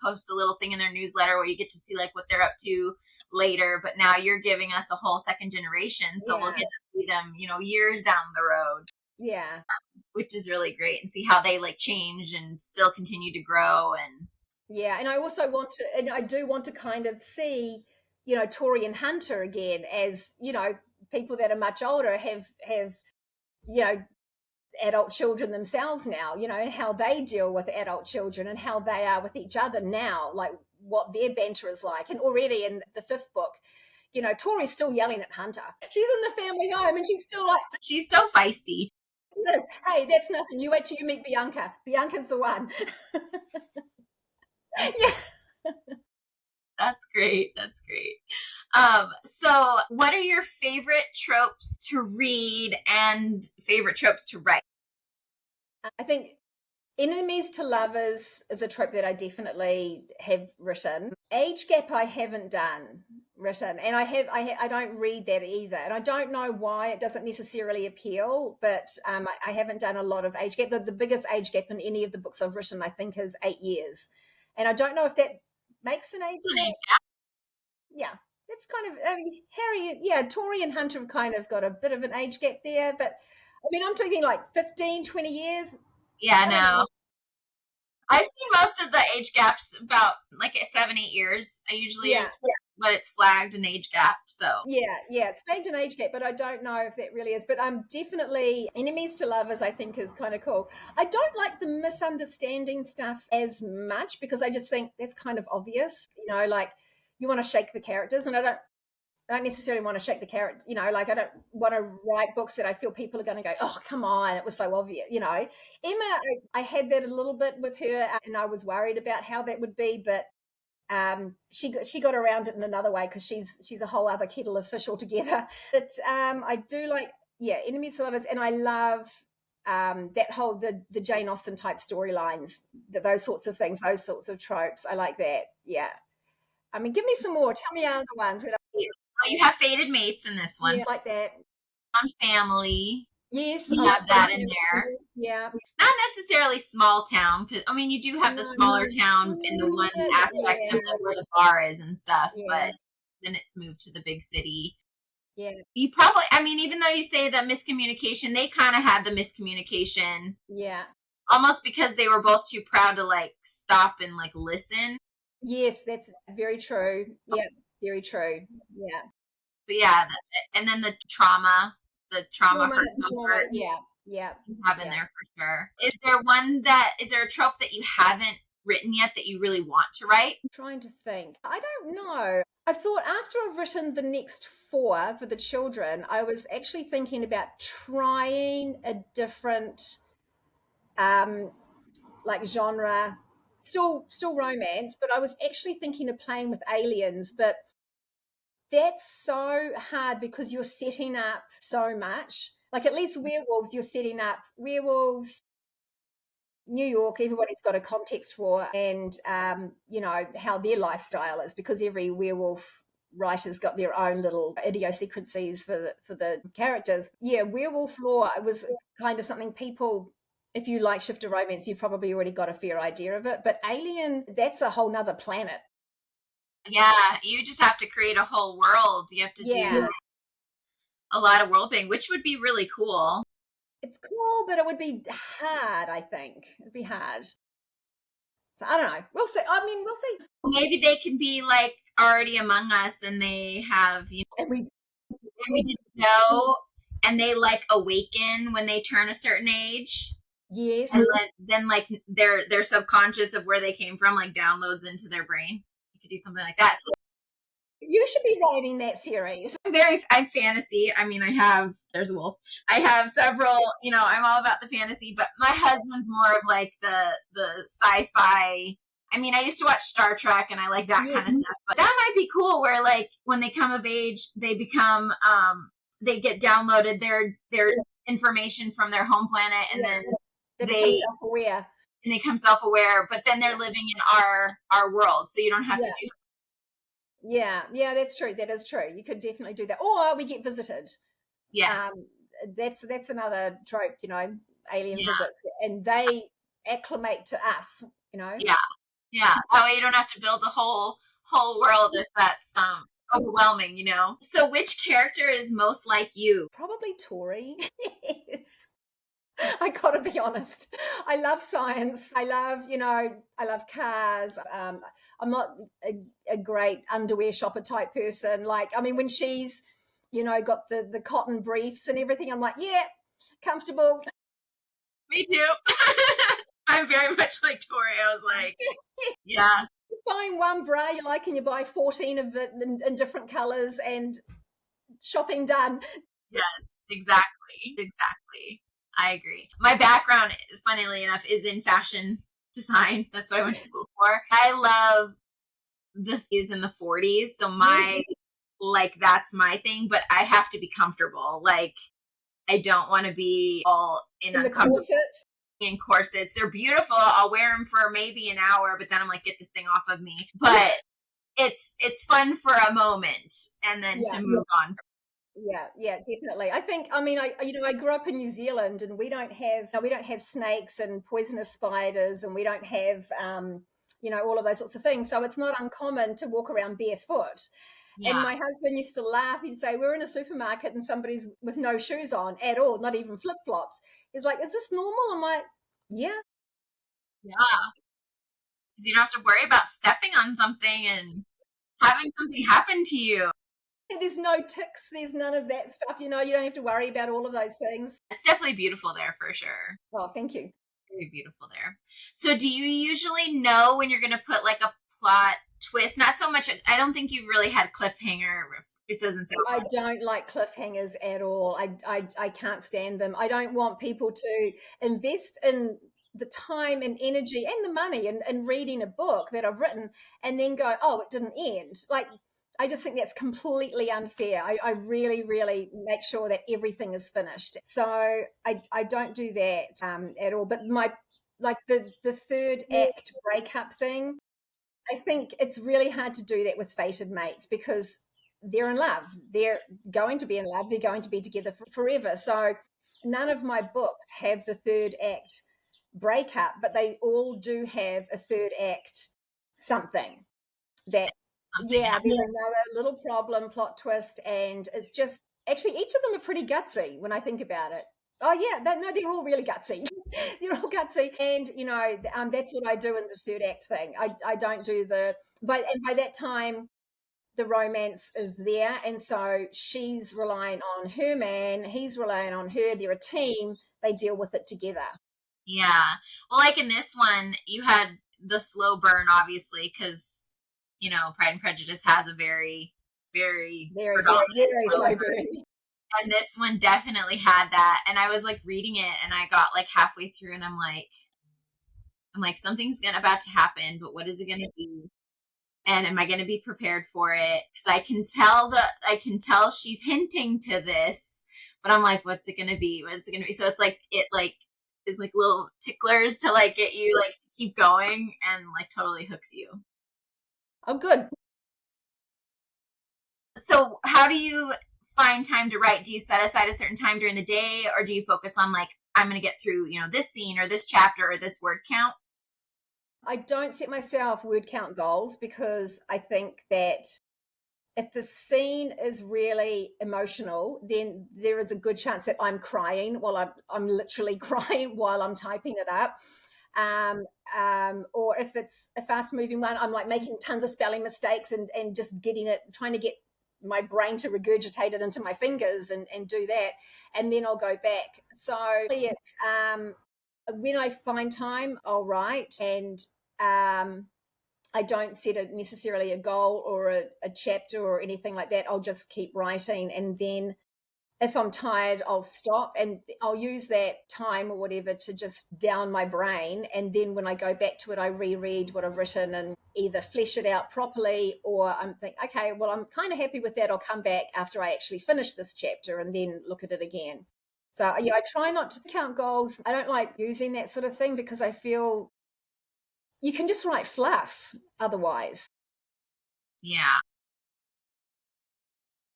Speaker 1: post a little thing in their newsletter where you get to see like what they're up to later. But now you're giving us a whole second generation, so we'll get to see them, years down the road.
Speaker 2: Yeah.
Speaker 1: Which is really great, and see how they like change and still continue to grow. And
Speaker 2: yeah, and I do want to kind of see, Tori and Hunter again as, people that are much older, have, adult children themselves now, and how they deal with adult children and how they are with each other now, like what their banter is like. And already in the fifth book, Tori's still yelling at Hunter. She's in the family home and she's still like,
Speaker 1: she's so feisty.
Speaker 2: Hey, that's nothing. You wait till you meet Bianca. Bianca's the one. Yeah.
Speaker 1: That's great. So what are your favorite tropes to read and favorite tropes to write?
Speaker 2: I think enemies to lovers is a trope that I definitely have written. Age gap I haven't written, and I don't read that either, and I don't know why. It doesn't necessarily appeal, but I haven't done a lot of age gap. The biggest age gap in any of the books I've written, I think, is 8 years. And I don't know if that makes an age gap. Yeah, that's kind of, Tori and Hunter have kind of got a bit of an age gap there. But, I mean, I'm talking like 15, 20 years.
Speaker 1: Yeah, no. I've seen most of the age gaps about like 7-8 years. I usually but it's flagged an age gap. So
Speaker 2: yeah, it's flagged an age gap, but I don't know if that really is. But definitely enemies to lovers, I think, is kind of cool. I don't like the misunderstanding stuff as much, because I just think that's kind of obvious. Like, you want to shake the characters, and I don't necessarily want to shake the character. Like, I don't want to write books that I feel people are going to go, oh, come on, it was so obvious. Emma, I had that a little bit with her, and I was worried about how that would be, but she got around it in another way, because she's a whole other kettle of fish altogether. But I do like, enemies to lovers, and I love that whole the Jane Austen type storylines, those sorts of things, those sorts of tropes. I like that. Yeah. I mean, give me some more. Tell me other ones.
Speaker 1: Well, you have fated mates in this one.
Speaker 2: Yeah, like that.
Speaker 1: On family.
Speaker 2: Yes,
Speaker 1: you have that in there.
Speaker 2: Yeah,
Speaker 1: not necessarily small town, because I mean, you do have the smaller town in the one aspect of where the bar is and stuff, but then it's moved to the big city.
Speaker 2: Yeah,
Speaker 1: you probably, I mean, even though you say that miscommunication, they kind of had the miscommunication.
Speaker 2: Yeah,
Speaker 1: almost because they were both too proud to like stop and like listen.
Speaker 2: Yes, that's very true. Yeah, very true. Yeah.
Speaker 1: But yeah, and then the trauma hurt comfort.
Speaker 2: Yeah.
Speaker 1: You have in there for sure. Is there a trope that you haven't written yet that you really want to write?
Speaker 2: I'm trying to think. I don't know. I thought after I've written the next 4 for the children, I was actually thinking about trying a different um like genre, still romance, but I was actually thinking of playing with aliens, but that's so hard because you're setting up so much. Like at least werewolves, you're setting up werewolves, New York, everybody's got a context for, and how their lifestyle is, because every werewolf writer's got their own little idiosyncrasies for the characters. Yeah, werewolf lore was kind of something people, if you like shifter romance, you've probably already got a fair idea of it. But Alien, that's a whole nother planet.
Speaker 1: Yeah, you just have to create a whole world. You have to do a lot of world building, which would be really cool.
Speaker 2: It's cool, but it would be hard, I think. It'd be hard. So I don't know. We'll see. I mean, we'll see.
Speaker 1: Maybe they can be like already among us and they have,
Speaker 2: And we
Speaker 1: didn't know, and they like awaken when they turn a certain age.
Speaker 2: Yes.
Speaker 1: And then like their subconscious of where they came from like downloads into their brain. You could do something like that. So
Speaker 2: you should be writing that series.
Speaker 1: I'm fantasy. I mean, there's a wolf. I have several, I'm all about the fantasy, but my husband's more of like the sci-fi. I mean, I used to watch Star Trek and I like that kind of stuff, but that might be cool where like when they come of age, they become, they get downloaded their information from their home planet, and then
Speaker 2: they become self-aware.
Speaker 1: And they become self-aware, but then they're living in our world, so you don't have to do.
Speaker 2: Yeah, that's true. That is true. You could definitely do that. Or we get visited.
Speaker 1: Yes.
Speaker 2: That's another trope, alien visits, and they acclimate to us,
Speaker 1: Yeah. That way you don't have to build a whole world if that's overwhelming, So which character is most like you?
Speaker 2: Probably Tori. Yes. I gotta be honest. I love science. I love cars. I'm not a great underwear shopper type person. Like, I mean, when she's, got the cotton briefs and everything, I'm like, yeah, comfortable.
Speaker 1: Me too. I'm very much like Tori. I was like, yeah.
Speaker 2: You're buying one bra you like and you buy 14 of it in different colors and shopping done.
Speaker 1: Yes, exactly. I agree. My background, funnily enough, is in fashion design. That's what I went to school for. I love the 50s and the 40s. So that's my thing, but I have to be comfortable. Like, I don't want to be all in
Speaker 2: the corset.
Speaker 1: In corsets. They're beautiful. I'll wear them for maybe an hour, but then I'm like, get this thing off of me. But it's fun for a moment and then to move on.
Speaker 2: Yeah, definitely. I think, I grew up in New Zealand, and we don't have snakes and poisonous spiders, and we don't have, all of those sorts of things. So it's not uncommon to walk around barefoot. Yeah. And my husband used to laugh. He'd say, we're in a supermarket and somebody's with no shoes on at all, not even flip-flops. He's like, is this normal? I'm like, yeah.
Speaker 1: Yeah. Because you don't have to worry about stepping on something and having something happen to you.
Speaker 2: There's no ticks. There's none of that stuff. You don't have to worry about all of those things.
Speaker 1: It's definitely beautiful there for sure.
Speaker 2: Oh, thank you.
Speaker 1: Very beautiful there. So do you usually know when you're going to put like a plot twist? Not so much. I don't think you really had cliffhanger. It doesn't sound
Speaker 2: I don't like cliffhangers at all. I can't stand them. I don't want people to invest in the time and energy and the money and reading a book that I've written and then go, oh, it didn't end. Like, I just think that's completely unfair. I really, really make sure that everything is finished. So I don't do that at all. But the third act breakup thing, I think it's really hard to do that with fated mates because they're in love. They're going to be in love. They're going to be together forever. So none of my books have the third act breakup, but they all do have a third act something that there's another little problem, plot twist, and it's just actually each of them are pretty gutsy when I think about it. Oh yeah, they're all really gutsy. They're all gutsy, and that's what I do in the third act thing. I don't do by that time the romance is there, and so she's relying on her man, he's relying on her. They're a team. They deal with it together.
Speaker 1: Yeah. Well, like in this one, you had the slow burn, obviously, because, you know, Pride and Prejudice has a very, very predominant
Speaker 2: very
Speaker 1: slow
Speaker 2: slow
Speaker 1: burn.
Speaker 2: burn.
Speaker 1: And this one definitely had that. And I was like reading it, and I got like halfway through, and I'm like, something's about to happen, but what is it going to be? And am I going to be prepared for it? Because I can tell she's hinting to this, but I'm like, what's it going to be? What's it going to be? So it's like it's like little ticklers to like get you like to keep going, and like totally hooks you.
Speaker 2: Oh, good.
Speaker 1: So how do you find time to write? Do you set aside a certain time during the day, or do you focus on like, I'm going to get through, you know, this scene or this chapter or this word count?
Speaker 2: I don't set myself word count goals because I think that if the scene is really emotional, then there is a good chance that I'm crying while I'm literally crying while I'm typing it up. Or if it's a fast moving one, I'm like making tons of spelling mistakes and just trying to get my brain to regurgitate it into my fingers and do that. And then I'll go back. So it's, when I find time, I'll write, and I don't set necessarily a goal or a chapter or anything like that. I'll just keep writing. And then if I'm tired, I'll stop and I'll use that time or whatever to just down my brain. And then when I go back to it, I reread what I've written and either flesh it out properly, or I'm thinking, okay, well, I'm kind of happy with that. I'll come back after I actually finish this chapter and then look at it again. So yeah, I try not to count goals. I don't like using that sort of thing because I feel you can just write fluff otherwise.
Speaker 1: Yeah.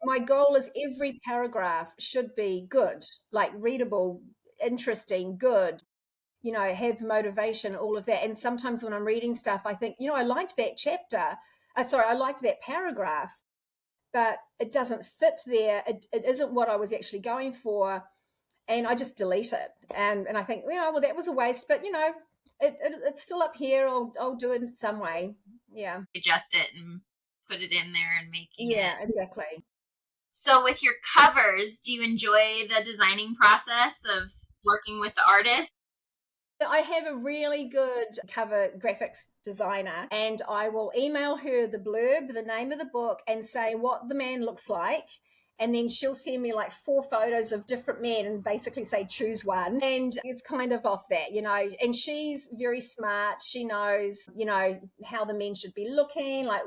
Speaker 2: My goal is every paragraph should be good, like readable, interesting, good, have motivation, all of that. And sometimes when I'm reading stuff, I think, I liked that chapter. I liked that paragraph, but it doesn't fit there. It isn't what I was actually going for. And I just delete it. And I think, well, that was a waste, but, it's still up here. I'll do it in some way. Yeah.
Speaker 1: Adjust it and put it in there and making it.
Speaker 2: Yeah, exactly.
Speaker 1: So with your covers, do you enjoy the designing process of working with the artist?
Speaker 2: I have a really good cover graphics designer, and I will email her the blurb, the name of the book, and say what the man looks like. And then she'll send me like 4 photos of different men and basically say, choose one. And it's kind of off that, and she's very smart. She knows, how the men should be looking, like,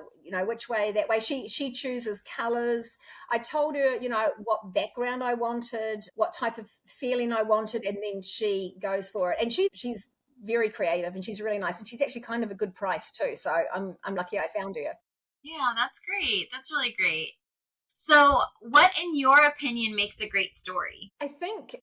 Speaker 2: which way, that way. She chooses colors. I told her, what background I wanted, what type of feeling I wanted, and then she goes for it. And she's very creative and she's really nice. And she's actually kind of a good price too. So I'm lucky I found her.
Speaker 1: Yeah, that's great. That's really great. So, what, in your opinion, makes a great story?
Speaker 2: I think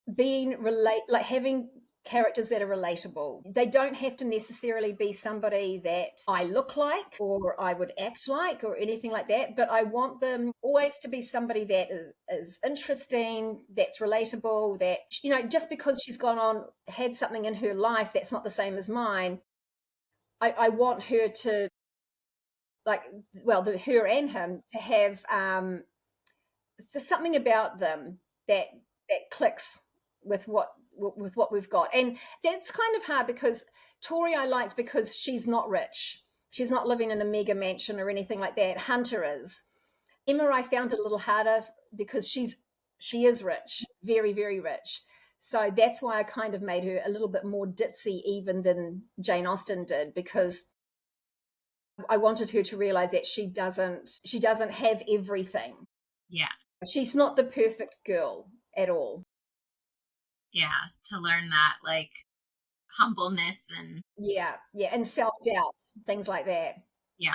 Speaker 2: having characters that are relatable. They don't have to necessarily be somebody that I look like or I would act like or anything like that, but I want them always to be somebody that is interesting, that's relatable, that, just because she's had something in her life that's not the same as mine, I want her to, her and him to have just something about them that clicks with what we've got. And that's kind of hard because Tori I liked because she's not rich. She's not living in a mega mansion or anything like that. Hunter is. Emma I found it a little harder because she is rich, very, very rich. So that's why I kind of made her a little bit more ditzy even than Jane Austen did, because I wanted her to realize that she doesn't have everything.
Speaker 1: Yeah.
Speaker 2: She's not the perfect girl at all.
Speaker 1: Yeah, to learn that, like, humbleness and
Speaker 2: and self-doubt, things like that.
Speaker 1: Yeah.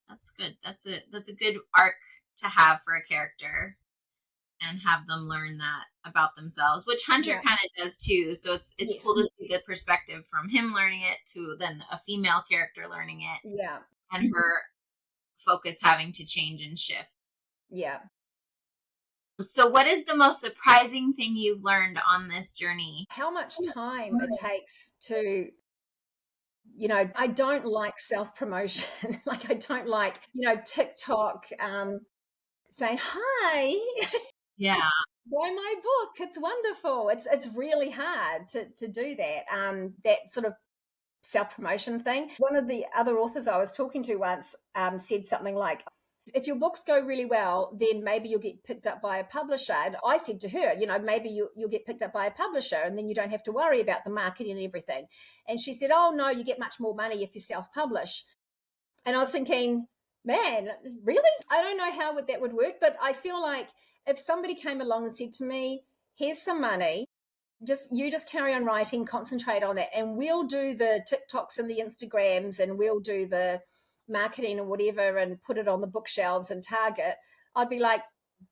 Speaker 1: That's good. That's a good arc to have for a character, and have them learn that about themselves, which Hunter kind of does too. So it's yes. Cool to see the perspective from him learning it to then a female character learning it.
Speaker 2: Yeah.
Speaker 1: And her focus having to change and shift.
Speaker 2: Yeah.
Speaker 1: So what is the most surprising thing you've learned on this journey?
Speaker 2: How much time it takes to, I don't like self-promotion. Like I don't like, TikTok saying, hi.
Speaker 1: Yeah.
Speaker 2: Buy my book. It's wonderful. It's really hard to do that. That sort of self-promotion thing. One of the other authors I was talking to once said something like, if your books go really well, then maybe you'll get picked up by a publisher. And I said to her, maybe you'll get picked up by a publisher and then you don't have to worry about the marketing and everything. And she said, oh, no, you get much more money if you self-publish. And I was thinking, man, really? I don't know how that would work, but I feel like if somebody came along and said to me, here's some money, just carry on writing, concentrate on that, and we'll do the TikToks and the Instagrams and we'll do the marketing and whatever and put it on the bookshelves and Target, I'd be like,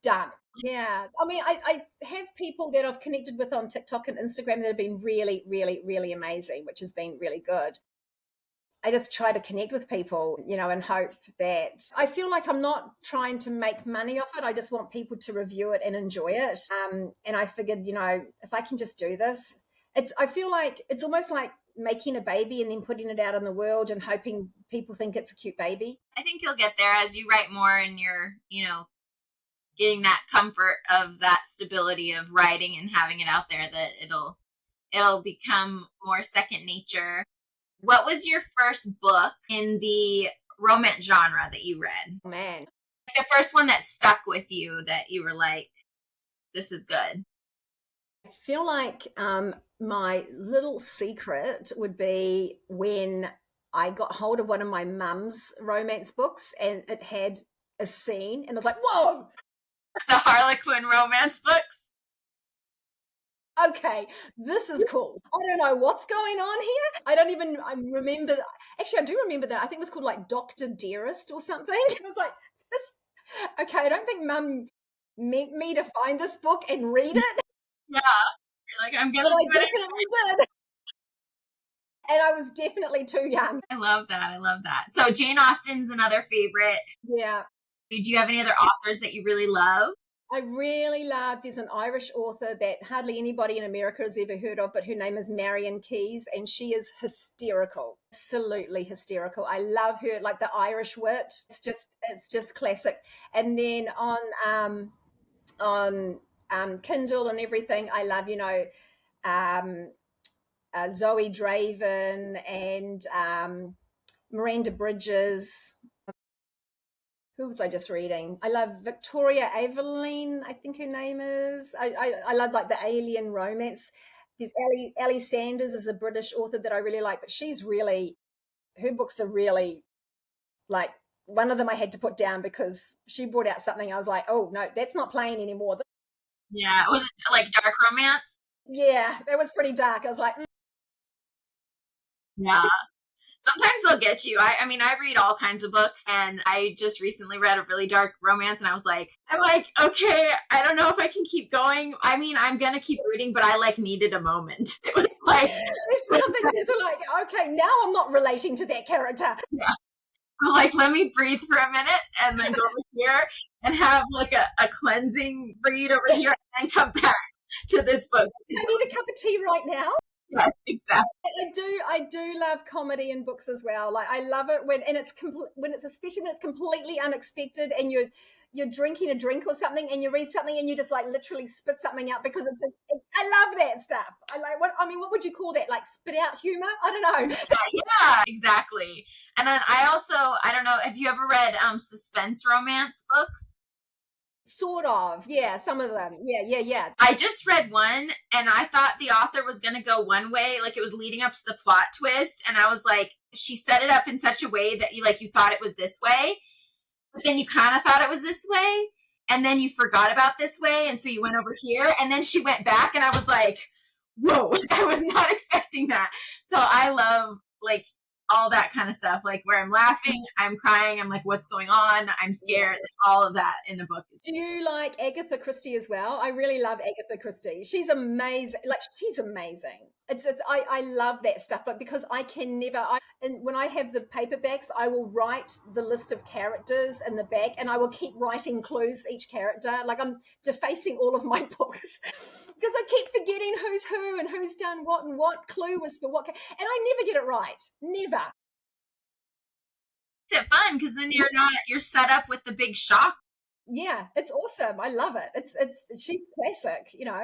Speaker 2: done. Yeah. I mean, I have people that I've connected with on TikTok and Instagram that have been really, really, really amazing, which has been really good. I just try to connect with people, and hope that I feel like I'm not trying to make money off it. I just want people to review it and enjoy it. And I figured, if I can just do this, I feel like it's almost like making a baby and then putting it out in the world and hoping people think it's a cute baby.
Speaker 1: I think you'll get there as you write more and you're, getting that comfort of that stability of writing and having it out there, that it'll become more second nature. What was your first book in the romance genre that you read?
Speaker 2: Oh, man.
Speaker 1: The first one that stuck with you that you were like, this is good.
Speaker 2: I feel like my little secret would be when I got hold of one of my mum's romance books and it had a scene and I was like, whoa!
Speaker 1: The Harlequin romance books?
Speaker 2: Okay, this is cool. I don't know what's going on here. I remember. Actually, I do remember that. I think it was called like Dr. Dearest or something. It was like, this. Okay, I don't think Mum meant me to find this book and read it.
Speaker 1: Yeah. You're like, I'm going to
Speaker 2: do it. I definitely did. And I was definitely too young.
Speaker 1: I love that. So Jane Austen's another favorite.
Speaker 2: Yeah.
Speaker 1: Do you have any other authors that you really love?
Speaker 2: I really love, there's an Irish author that hardly anybody in America has ever heard of, but her name is Marian Keyes, and she is hysterical, absolutely hysterical. I love her, like the Irish wit. It's just classic. And then on Kindle and everything, I love, Zoe Draven and Miranda Bridges. Who was I just reading? I love Victoria Aveline, I think her name is. I love like the alien romance. There's Ellie Sanders is a British author that I really like, but her books are really like, one of them I had to put down because she brought out something I was like, oh no, that's not playing anymore.
Speaker 1: Yeah, was it like dark romance?
Speaker 2: Yeah, it was pretty dark. I was like,
Speaker 1: Yeah. Sometimes they'll get you. I mean, I read all kinds of books, and I just recently read a really dark romance, and I'm like, okay, I don't know if I can keep going. I mean, I'm gonna keep reading, but I needed a moment. It was like,
Speaker 2: okay, now I'm not relating to that character.
Speaker 1: Yeah. I'm like, let me breathe for a minute, and then go over here and have like a cleansing read over here, and then come back to this book.
Speaker 2: I need a cup of tea right now.
Speaker 1: Yes, exactly.
Speaker 2: I do love comedy in books as well. Like I love it when it's especially when it's completely unexpected and you're drinking a drink or something and you read something and you just like literally spit something out because I love that stuff. What would you call that? Like spit out humor? I don't know.
Speaker 1: Yeah, exactly. And then I don't know, have you ever read suspense romance books?
Speaker 2: Sort of, yeah, some of them. Yeah.
Speaker 1: I just read one and I thought the author was going to go one way, like it was leading up to the plot twist. And I was like, she set it up in such a way that you thought it was this way, but then you kind of thought it was this way. And then you forgot about this way. And so you went over here and then she went back and I was like, whoa, I was not expecting that. So I love all that kind of stuff, like where I'm laughing, I'm crying, I'm like, what's going on? I'm scared. All of that in the book.
Speaker 2: Do you like Agatha Christie as well? I really love Agatha Christie. She's amazing. She's amazing. I love that stuff, but because I can never, and when I have the paperbacks, I will write the list of characters in the back and I will keep writing clues for each character. Like I'm defacing all of my books because I keep forgetting who's who and who's done what and what clue was for what. And I never get it right. Never.
Speaker 1: It's fun because then you're set up with the big shock
Speaker 2: Yeah, it's awesome. I love it. She's classic, you know.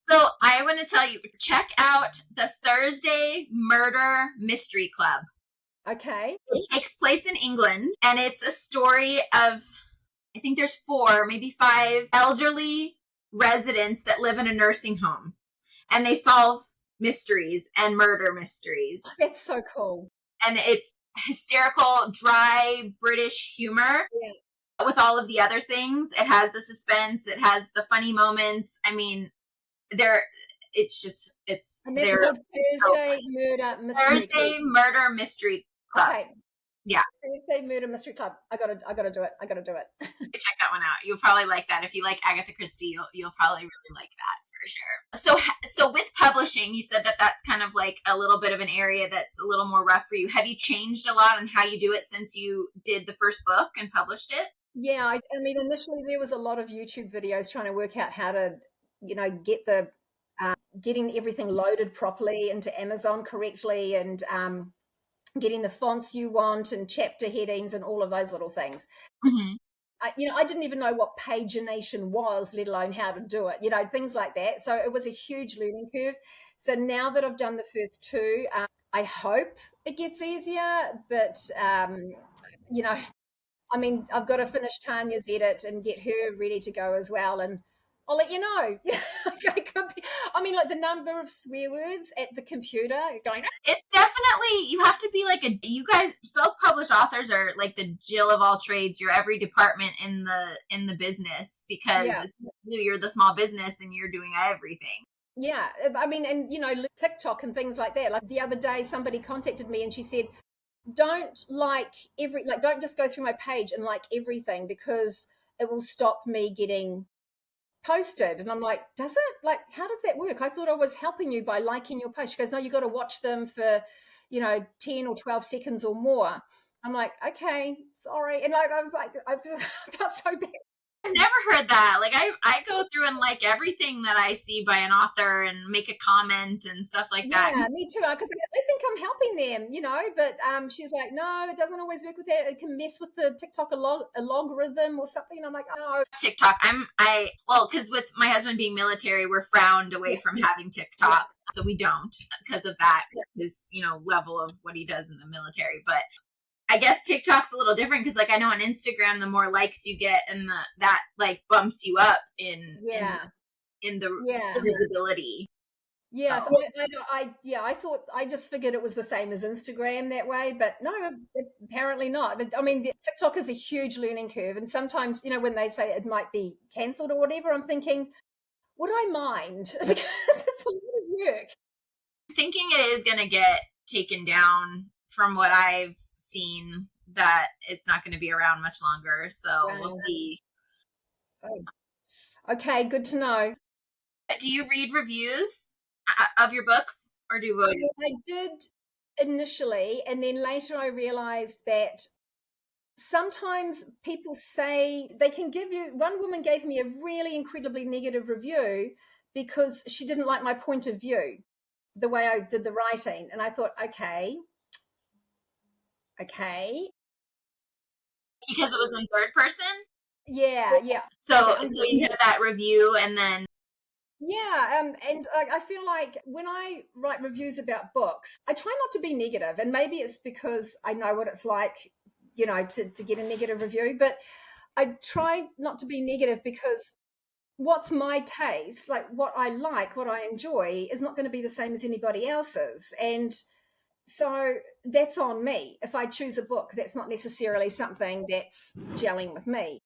Speaker 1: So I want to tell you, check out the Thursday Murder Mystery Club.
Speaker 2: Okay.
Speaker 1: It takes place in England, and it's a story of, I think there's 4, maybe 5 elderly residents that live in a nursing home, and they solve mysteries and murder mysteries.
Speaker 2: Oh, that's so cool.
Speaker 1: And it's hysterical, dry British humor.
Speaker 2: Yeah.
Speaker 1: With all of the other things. It has the suspense, it has the funny moments. I mean, it's
Speaker 2: And that's called
Speaker 1: Thursday Murder Mystery Club.
Speaker 2: Okay.
Speaker 1: Yeah.
Speaker 2: Thursday Murder Mystery Club. I gotta do it.
Speaker 1: Check that one out. You'll probably like that. If you like Agatha Christie, you'll probably really like that for sure. So with publishing, you said that that's kind of like a little bit of an area that's a little more rough for you. Have you changed a lot on how you do it since you did the first book and published it?
Speaker 2: Yeah, I mean, initially there was a lot of YouTube videos trying to work out how to, get getting everything loaded properly into Amazon correctly, and getting the fonts you want and chapter headings and all of those little things.
Speaker 1: Mm-hmm.
Speaker 2: I didn't even know what pagination was, let alone how to do it, things like that. So it was a huge learning curve. So now that I've done the first 2, I hope it gets easier, but, I mean, I've got to finish Tanya's edit and get her ready to go as well. And I'll let you know. I mean, like the number of swear words at the computer going.
Speaker 1: It's definitely, you have to be like you guys, self-published authors are like the Jill of all trades. You're every department in the business, because you're the small business and you're doing everything.
Speaker 2: Yeah. I mean, and, TikTok and things like that. Like the other day, somebody contacted me and she said, don't don't just go through my page and like everything, because it will stop me getting posted. And I'm like, does it? Like, how does that work? I thought I was helping you by liking your post. She goes, no, you got to watch them for 10 or 12 seconds or more. I'm like, okay, sorry. And like I was like, I felt so bad.
Speaker 1: I've never heard that. Like I go through and like everything that I see by an author and make a comment and stuff like that.
Speaker 2: Yeah, me too. Because I think I'm helping them, but she's like, no, it doesn't always work with that. It can mess with the TikTok algorithm or something. And I'm like, oh.
Speaker 1: TikTok. Because with my husband being military, we're frowned away from having TikTok. Yeah. So we don't, because of that, his, level of what he does in the military. But I guess TikTok's a little different, because like I know on Instagram, the more likes you get, and that like bumps you up in the visibility.
Speaker 2: Yeah, so I just figured it was the same as Instagram that way, but no, apparently not. I mean, TikTok is a huge learning curve, and sometimes when they say it might be cancelled or whatever, I'm thinking, would I mind? Because it's a lot of work.
Speaker 1: I'm thinking it is going to get taken down. From what I've seen, that it's not going to be around much longer, so we'll see.
Speaker 2: Okay, good to know.
Speaker 1: Do you read reviews of your books, or do you?
Speaker 2: I did initially, and then later I realized that sometimes people say they can give you. One woman gave me a really incredibly negative review because she didn't like my point of view, the way I did the writing, and I thought, okay.
Speaker 1: Because it was in third person?
Speaker 2: Yeah.
Speaker 1: So you had that review, and then...
Speaker 2: Yeah, and I feel like when I write reviews about books, I try not to be negative, and maybe it's because I know what it's like, to get a negative review, but I try not to be negative because what's my taste, like what I like, what I enjoy, is not going to be the same as anybody else's, and so that's on me. If I choose a book, that's not necessarily something that's gelling with me.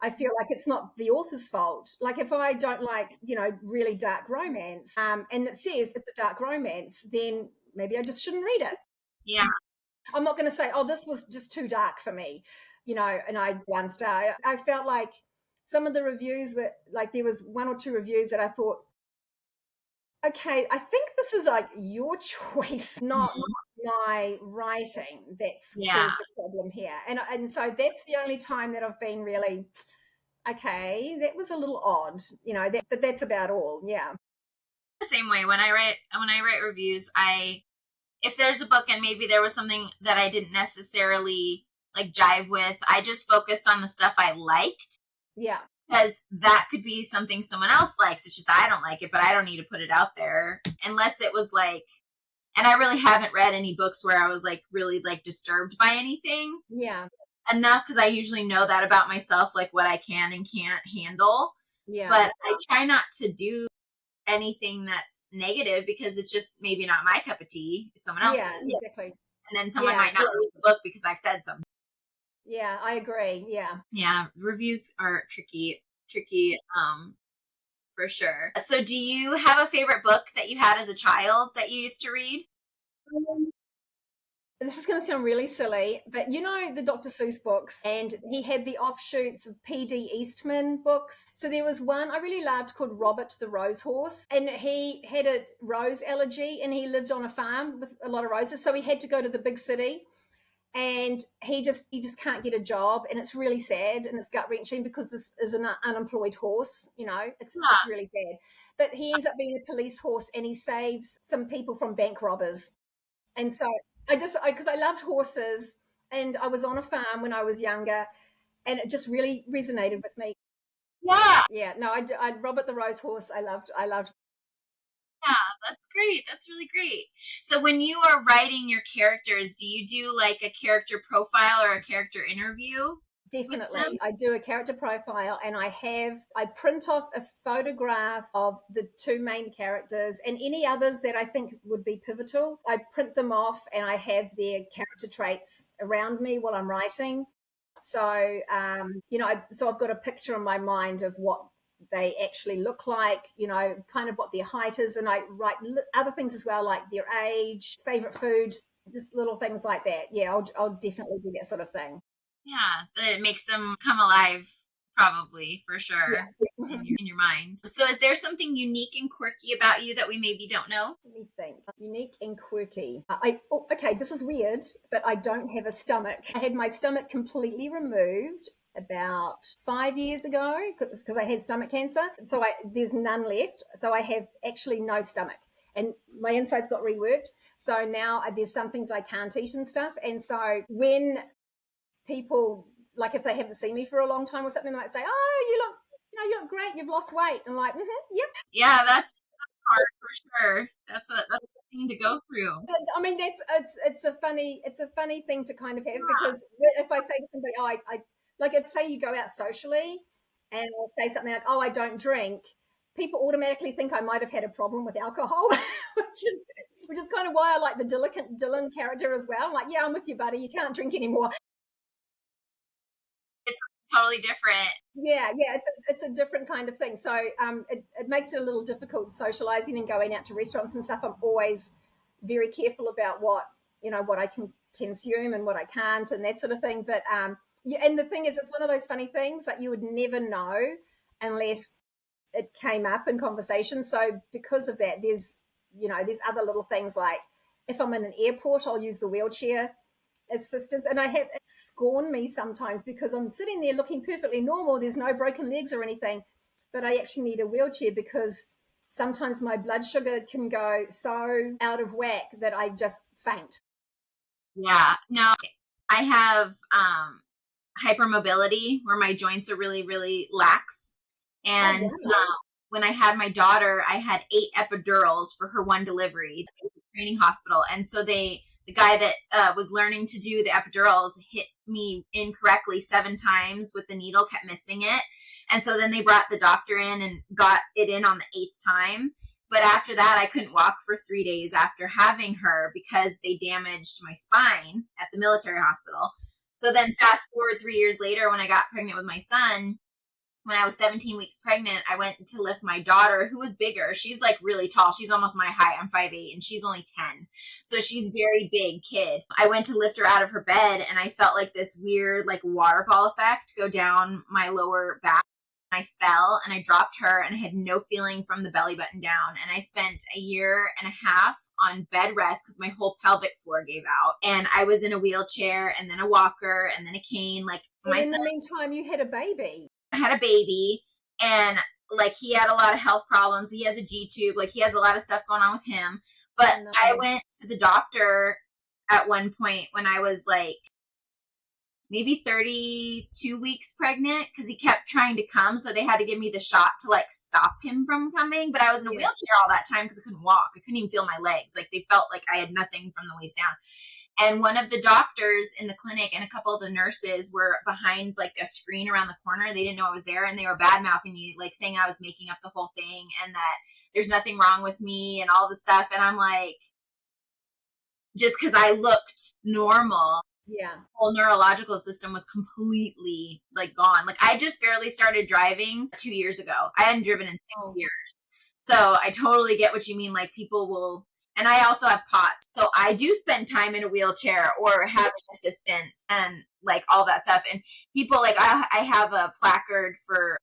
Speaker 2: I feel like it's not the author's fault. Like if I don't like, really dark romance, and it says it's a dark romance, then maybe I just shouldn't read it.
Speaker 1: Yeah.
Speaker 2: I'm not going to say, oh, this was just too dark for me, and I 1 star. I felt like some of the reviews were like, there was 1 or 2 reviews that I thought, okay, I think this is like your choice, not my writing that's caused a problem here. And so that's the only time that I've been really, okay, that was a little odd, but that's about all. Yeah.
Speaker 1: The same way when I write reviews, if there's a book and maybe there was something that I didn't necessarily like jive with, I just focused on the stuff I liked.
Speaker 2: Yeah.
Speaker 1: Because that could be something someone else likes. It's just I don't like it, but I don't need to put it out there unless it was like, and I really haven't read any books where I was like really like disturbed by anything.
Speaker 2: Yeah.
Speaker 1: Enough, because I usually know that about myself, like what I can and can't handle.
Speaker 2: Yeah.
Speaker 1: But I try not to do anything that's negative because it's just maybe not my cup of tea. It's someone else's.
Speaker 2: Yeah, exactly.
Speaker 1: And then someone might not read the book because I've said something.
Speaker 2: Yeah, I agree. Yeah.
Speaker 1: Yeah, reviews are tricky, for sure. So do you have a favorite book that you had as a child that you used to read?
Speaker 2: This is going to sound really silly, but you know the Dr. Seuss books, and he had the offshoots of P.D. Eastman books. So there was one I really loved called Robert the Rose Horse, and he had a rose allergy, and he lived on a farm with a lot of roses, so he had to go to the big city, and he just can't get a job, and it's really sad, and it's gut wrenching because this is an unemployed horse. You know, it's really sad. But he ends up being a police horse, and he saves some people from bank robbers, and so. Because I loved horses, and I was on a farm when I was younger, and it just really resonated with me.
Speaker 1: Yeah.
Speaker 2: Yeah, no, I Robert the Rose Horse, I loved.
Speaker 1: Yeah, that's great. That's really great. So when you are writing your characters, do you do like a character profile or a character interview?
Speaker 2: Definitely. I do a character profile, and I print off a photograph of the two main characters and any others that I think would be pivotal. I print them off, and I have their character traits around me while I'm writing. So, so I've got a picture in my mind of what they actually look like, kind of what their height is. And I write other things as well, like their age, favorite food, just little things like that. Yeah, I'll definitely do that sort of thing.
Speaker 1: Yeah, but it makes them come alive, probably, for sure,
Speaker 2: yeah.
Speaker 1: in your mind. So is there something unique and quirky about you that we maybe don't know?
Speaker 2: Let me think. Unique and quirky. Okay, this is weird, but I don't have a stomach. I had my stomach completely removed about 5 years ago because I had stomach cancer. So there's none left. So I have actually no stomach, and my insides got reworked. So now there's some things I can't eat and stuff. And so when people, like if they haven't seen me for a long time or something, they might say, "Oh, you look great. You've lost weight." And I'm like, yep.
Speaker 1: Yeah, that's hard for sure. That's a thing to go through.
Speaker 2: I mean, it's a funny thing to kind of have, because if I say to somebody, "Oh, I like," if say you go out socially, and I'll say something like, "Oh, I don't drink," people automatically think I might have had a problem with alcohol, which is kind of why I like the Dylan character as well. I'm like, "Yeah, I'm with you, buddy. You can't drink anymore."
Speaker 1: It's totally different.
Speaker 2: Yeah, it's a different kind of thing. So it makes it a little difficult socializing and going out to restaurants and stuff. I'm always very careful about what I can consume and what I can't and that sort of thing. But yeah, and the thing is, it's one of those funny things that you would never know unless it came up in conversation. So because of that, there's other little things like if I'm in an airport, I'll use the wheelchair assistance, and I have it scorn me sometimes because I'm sitting there looking perfectly normal, there's no broken legs or anything, but I actually need a wheelchair because sometimes my blood sugar can go so out of whack that I just faint.
Speaker 1: Yeah, no, I have hypermobility where my joints are really, really lax, and when I had my daughter, I had 8 epidurals for her one delivery at the training hospital, and so the guy that was learning to do the epidurals hit me incorrectly 7 times with the needle, kept missing it. And so then they brought the doctor in and got it in on the 8th time. But after that, I couldn't walk for 3 days after having her because they damaged my spine at the military hospital. So then fast forward 3 years later, when I got pregnant with my son, when I was 17 weeks pregnant, I went to lift my daughter, who was bigger. She's like really tall. She's almost my height. I'm 5'8", and she's only 10. So she's very big kid. I went to lift her out of her bed, and I felt like this weird like waterfall effect go down my lower back. I fell, and I dropped her, and I had no feeling from the belly button down. And I spent a year and a half on bed rest because my whole pelvic floor gave out. And I was in a wheelchair, and then a walker, and then a cane. Like my
Speaker 2: in the meantime, you had a baby.
Speaker 1: I had a baby, and like he had a lot of health problems. He has a G-tube, like he has a lot of stuff going on with him. But I went to the doctor at one point when I was like maybe 32 weeks pregnant because he kept trying to come. So they had to give me the shot to like stop him from coming. But I was in a wheelchair all that time because I couldn't walk. I couldn't even feel my legs. Like they felt like I had nothing from the waist down. And one of the doctors in the clinic and a couple of the nurses were behind like a screen around the corner. They didn't know I was there, and they were bad mouthing me, like saying I was making up the whole thing and that there's nothing wrong with me and all this stuff. And I'm like, just because I looked normal,
Speaker 2: yeah,
Speaker 1: the whole neurological system was completely like gone. Like I just barely started driving 2 years ago. I hadn't driven in 6 years. So I totally get what you mean. Like people will, and I also have POTS. So I do spend time in a wheelchair or having assistance and like all that stuff. And people like, I have a placard for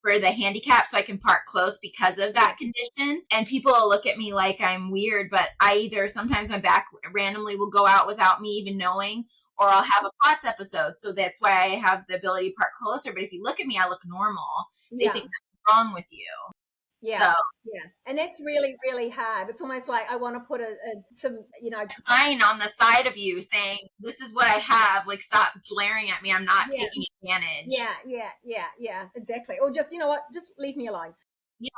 Speaker 1: the handicap so I can park close because of that condition. And people will look at me like I'm weird, but I either sometimes my back randomly will go out without me even knowing, or I'll have a POTS episode. So that's why I have the ability to park closer. But if you look at me, I look normal. They think something's wrong with you.
Speaker 2: Yeah. So, yeah. And that's really, really hard. It's almost like I want to put some, a
Speaker 1: sign on the side of you saying, this is what I have. Like, stop glaring at me. I'm not taking advantage.
Speaker 2: Yeah. Exactly. Or just, you know what? Just leave me alone.
Speaker 1: Yeah.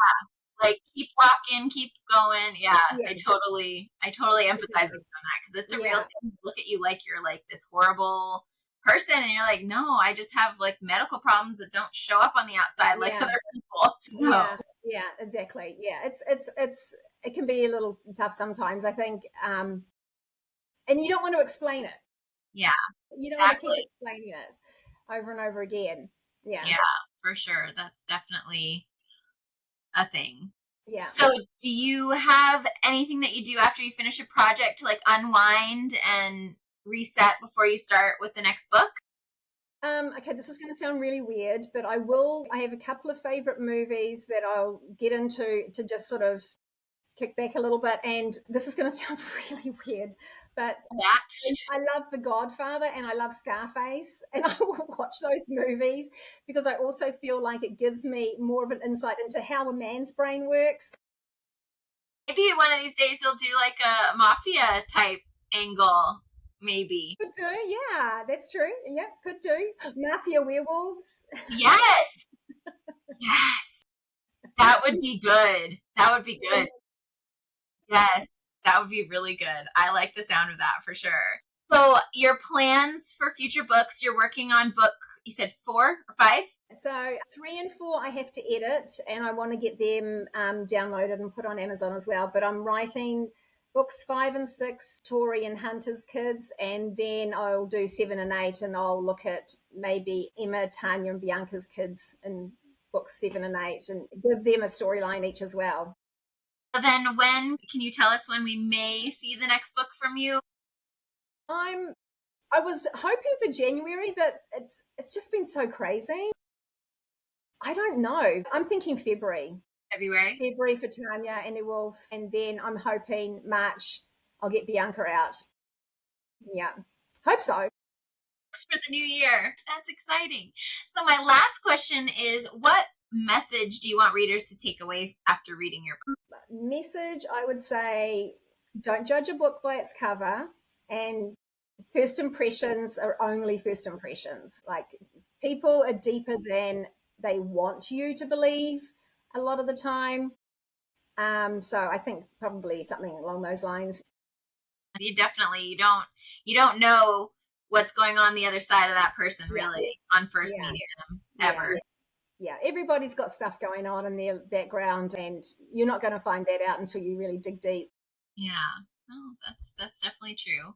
Speaker 1: Like, keep walking, keep going. Yeah. I totally empathize with you on that because it's a real thing. Look at you like you're like this horrible person, and you're like, no, I just have like medical problems that don't show up on the outside like other people. So
Speaker 2: yeah, exactly. Yeah, it can be a little tough sometimes, I think, and you don't want to explain it.
Speaker 1: Yeah,
Speaker 2: you don't want to keep explaining it over and over again. Yeah,
Speaker 1: for sure. That's definitely a thing.
Speaker 2: Yeah.
Speaker 1: So do you have anything that you do after you finish a project to like unwind and reset before you start with the next book?
Speaker 2: Okay, this is going to sound really weird, but I have a couple of favorite movies that I'll get into to just sort of kick back a little bit. And this is going to sound really weird, but I love The Godfather and I love Scarface, and I will watch those movies because I also feel like it gives me more of an insight into how a man's brain works.
Speaker 1: Maybe one of these days you'll do like a mafia type angle. Maybe.
Speaker 2: Could do, yeah, that's true. Yeah, could do. Mafia werewolves.
Speaker 1: Yes. Yes. That would be good. Yes, that would be really good. I like the sound of that for sure. So your plans for future books, you're working on book, you said 4 or 5?
Speaker 2: So 3 and 4 I have to edit, and I want to get them downloaded and put on Amazon as well. But I'm writing books 5 and 6, Tori and Hunter's kids, and then I'll do 7 and 8, and I'll look at maybe Emma, Tanya, and Bianca's kids in books 7 and 8, and give them a storyline each as well.
Speaker 1: So then can you tell us when we may see the next book from you?
Speaker 2: I was hoping for January, but it's just been so crazy. I don't know. I'm thinking February. February for Tanya and Her Wolf, and then I'm hoping March I'll get Bianca out. Yeah, hope so.
Speaker 1: For the new year. That's exciting. So my last question is, what message do you want readers to take away after reading your book?
Speaker 2: Message, I would say, don't judge a book by its cover, and first impressions are only first impressions. Like, people are deeper than they want you to believe a lot of the time. So I think probably something along those lines.
Speaker 1: You don't know what's going on the other side of that person really on first meeting them ever.
Speaker 2: Yeah, everybody's got stuff going on in their background, and you're not going to find that out until you really dig deep.
Speaker 1: Yeah, that's definitely true.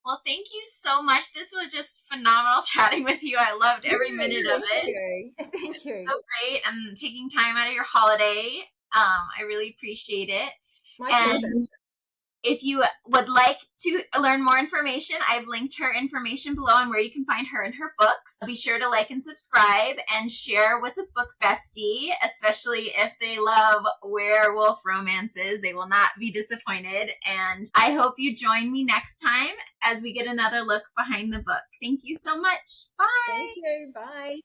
Speaker 1: Well, thank you so much. This was just phenomenal chatting with you. I loved every minute of it.
Speaker 2: Thank you.
Speaker 1: So great, and taking time out of your holiday. I really appreciate it.
Speaker 2: My pleasure.
Speaker 1: If you would like to learn more information, I've linked her information below on where you can find her and her books. Be sure to like and subscribe and share with a book bestie, especially if they love werewolf romances. They will not be disappointed. And I hope you join me next time as we get another look behind the book. Thank you so much. Bye.
Speaker 2: Thank you. Bye.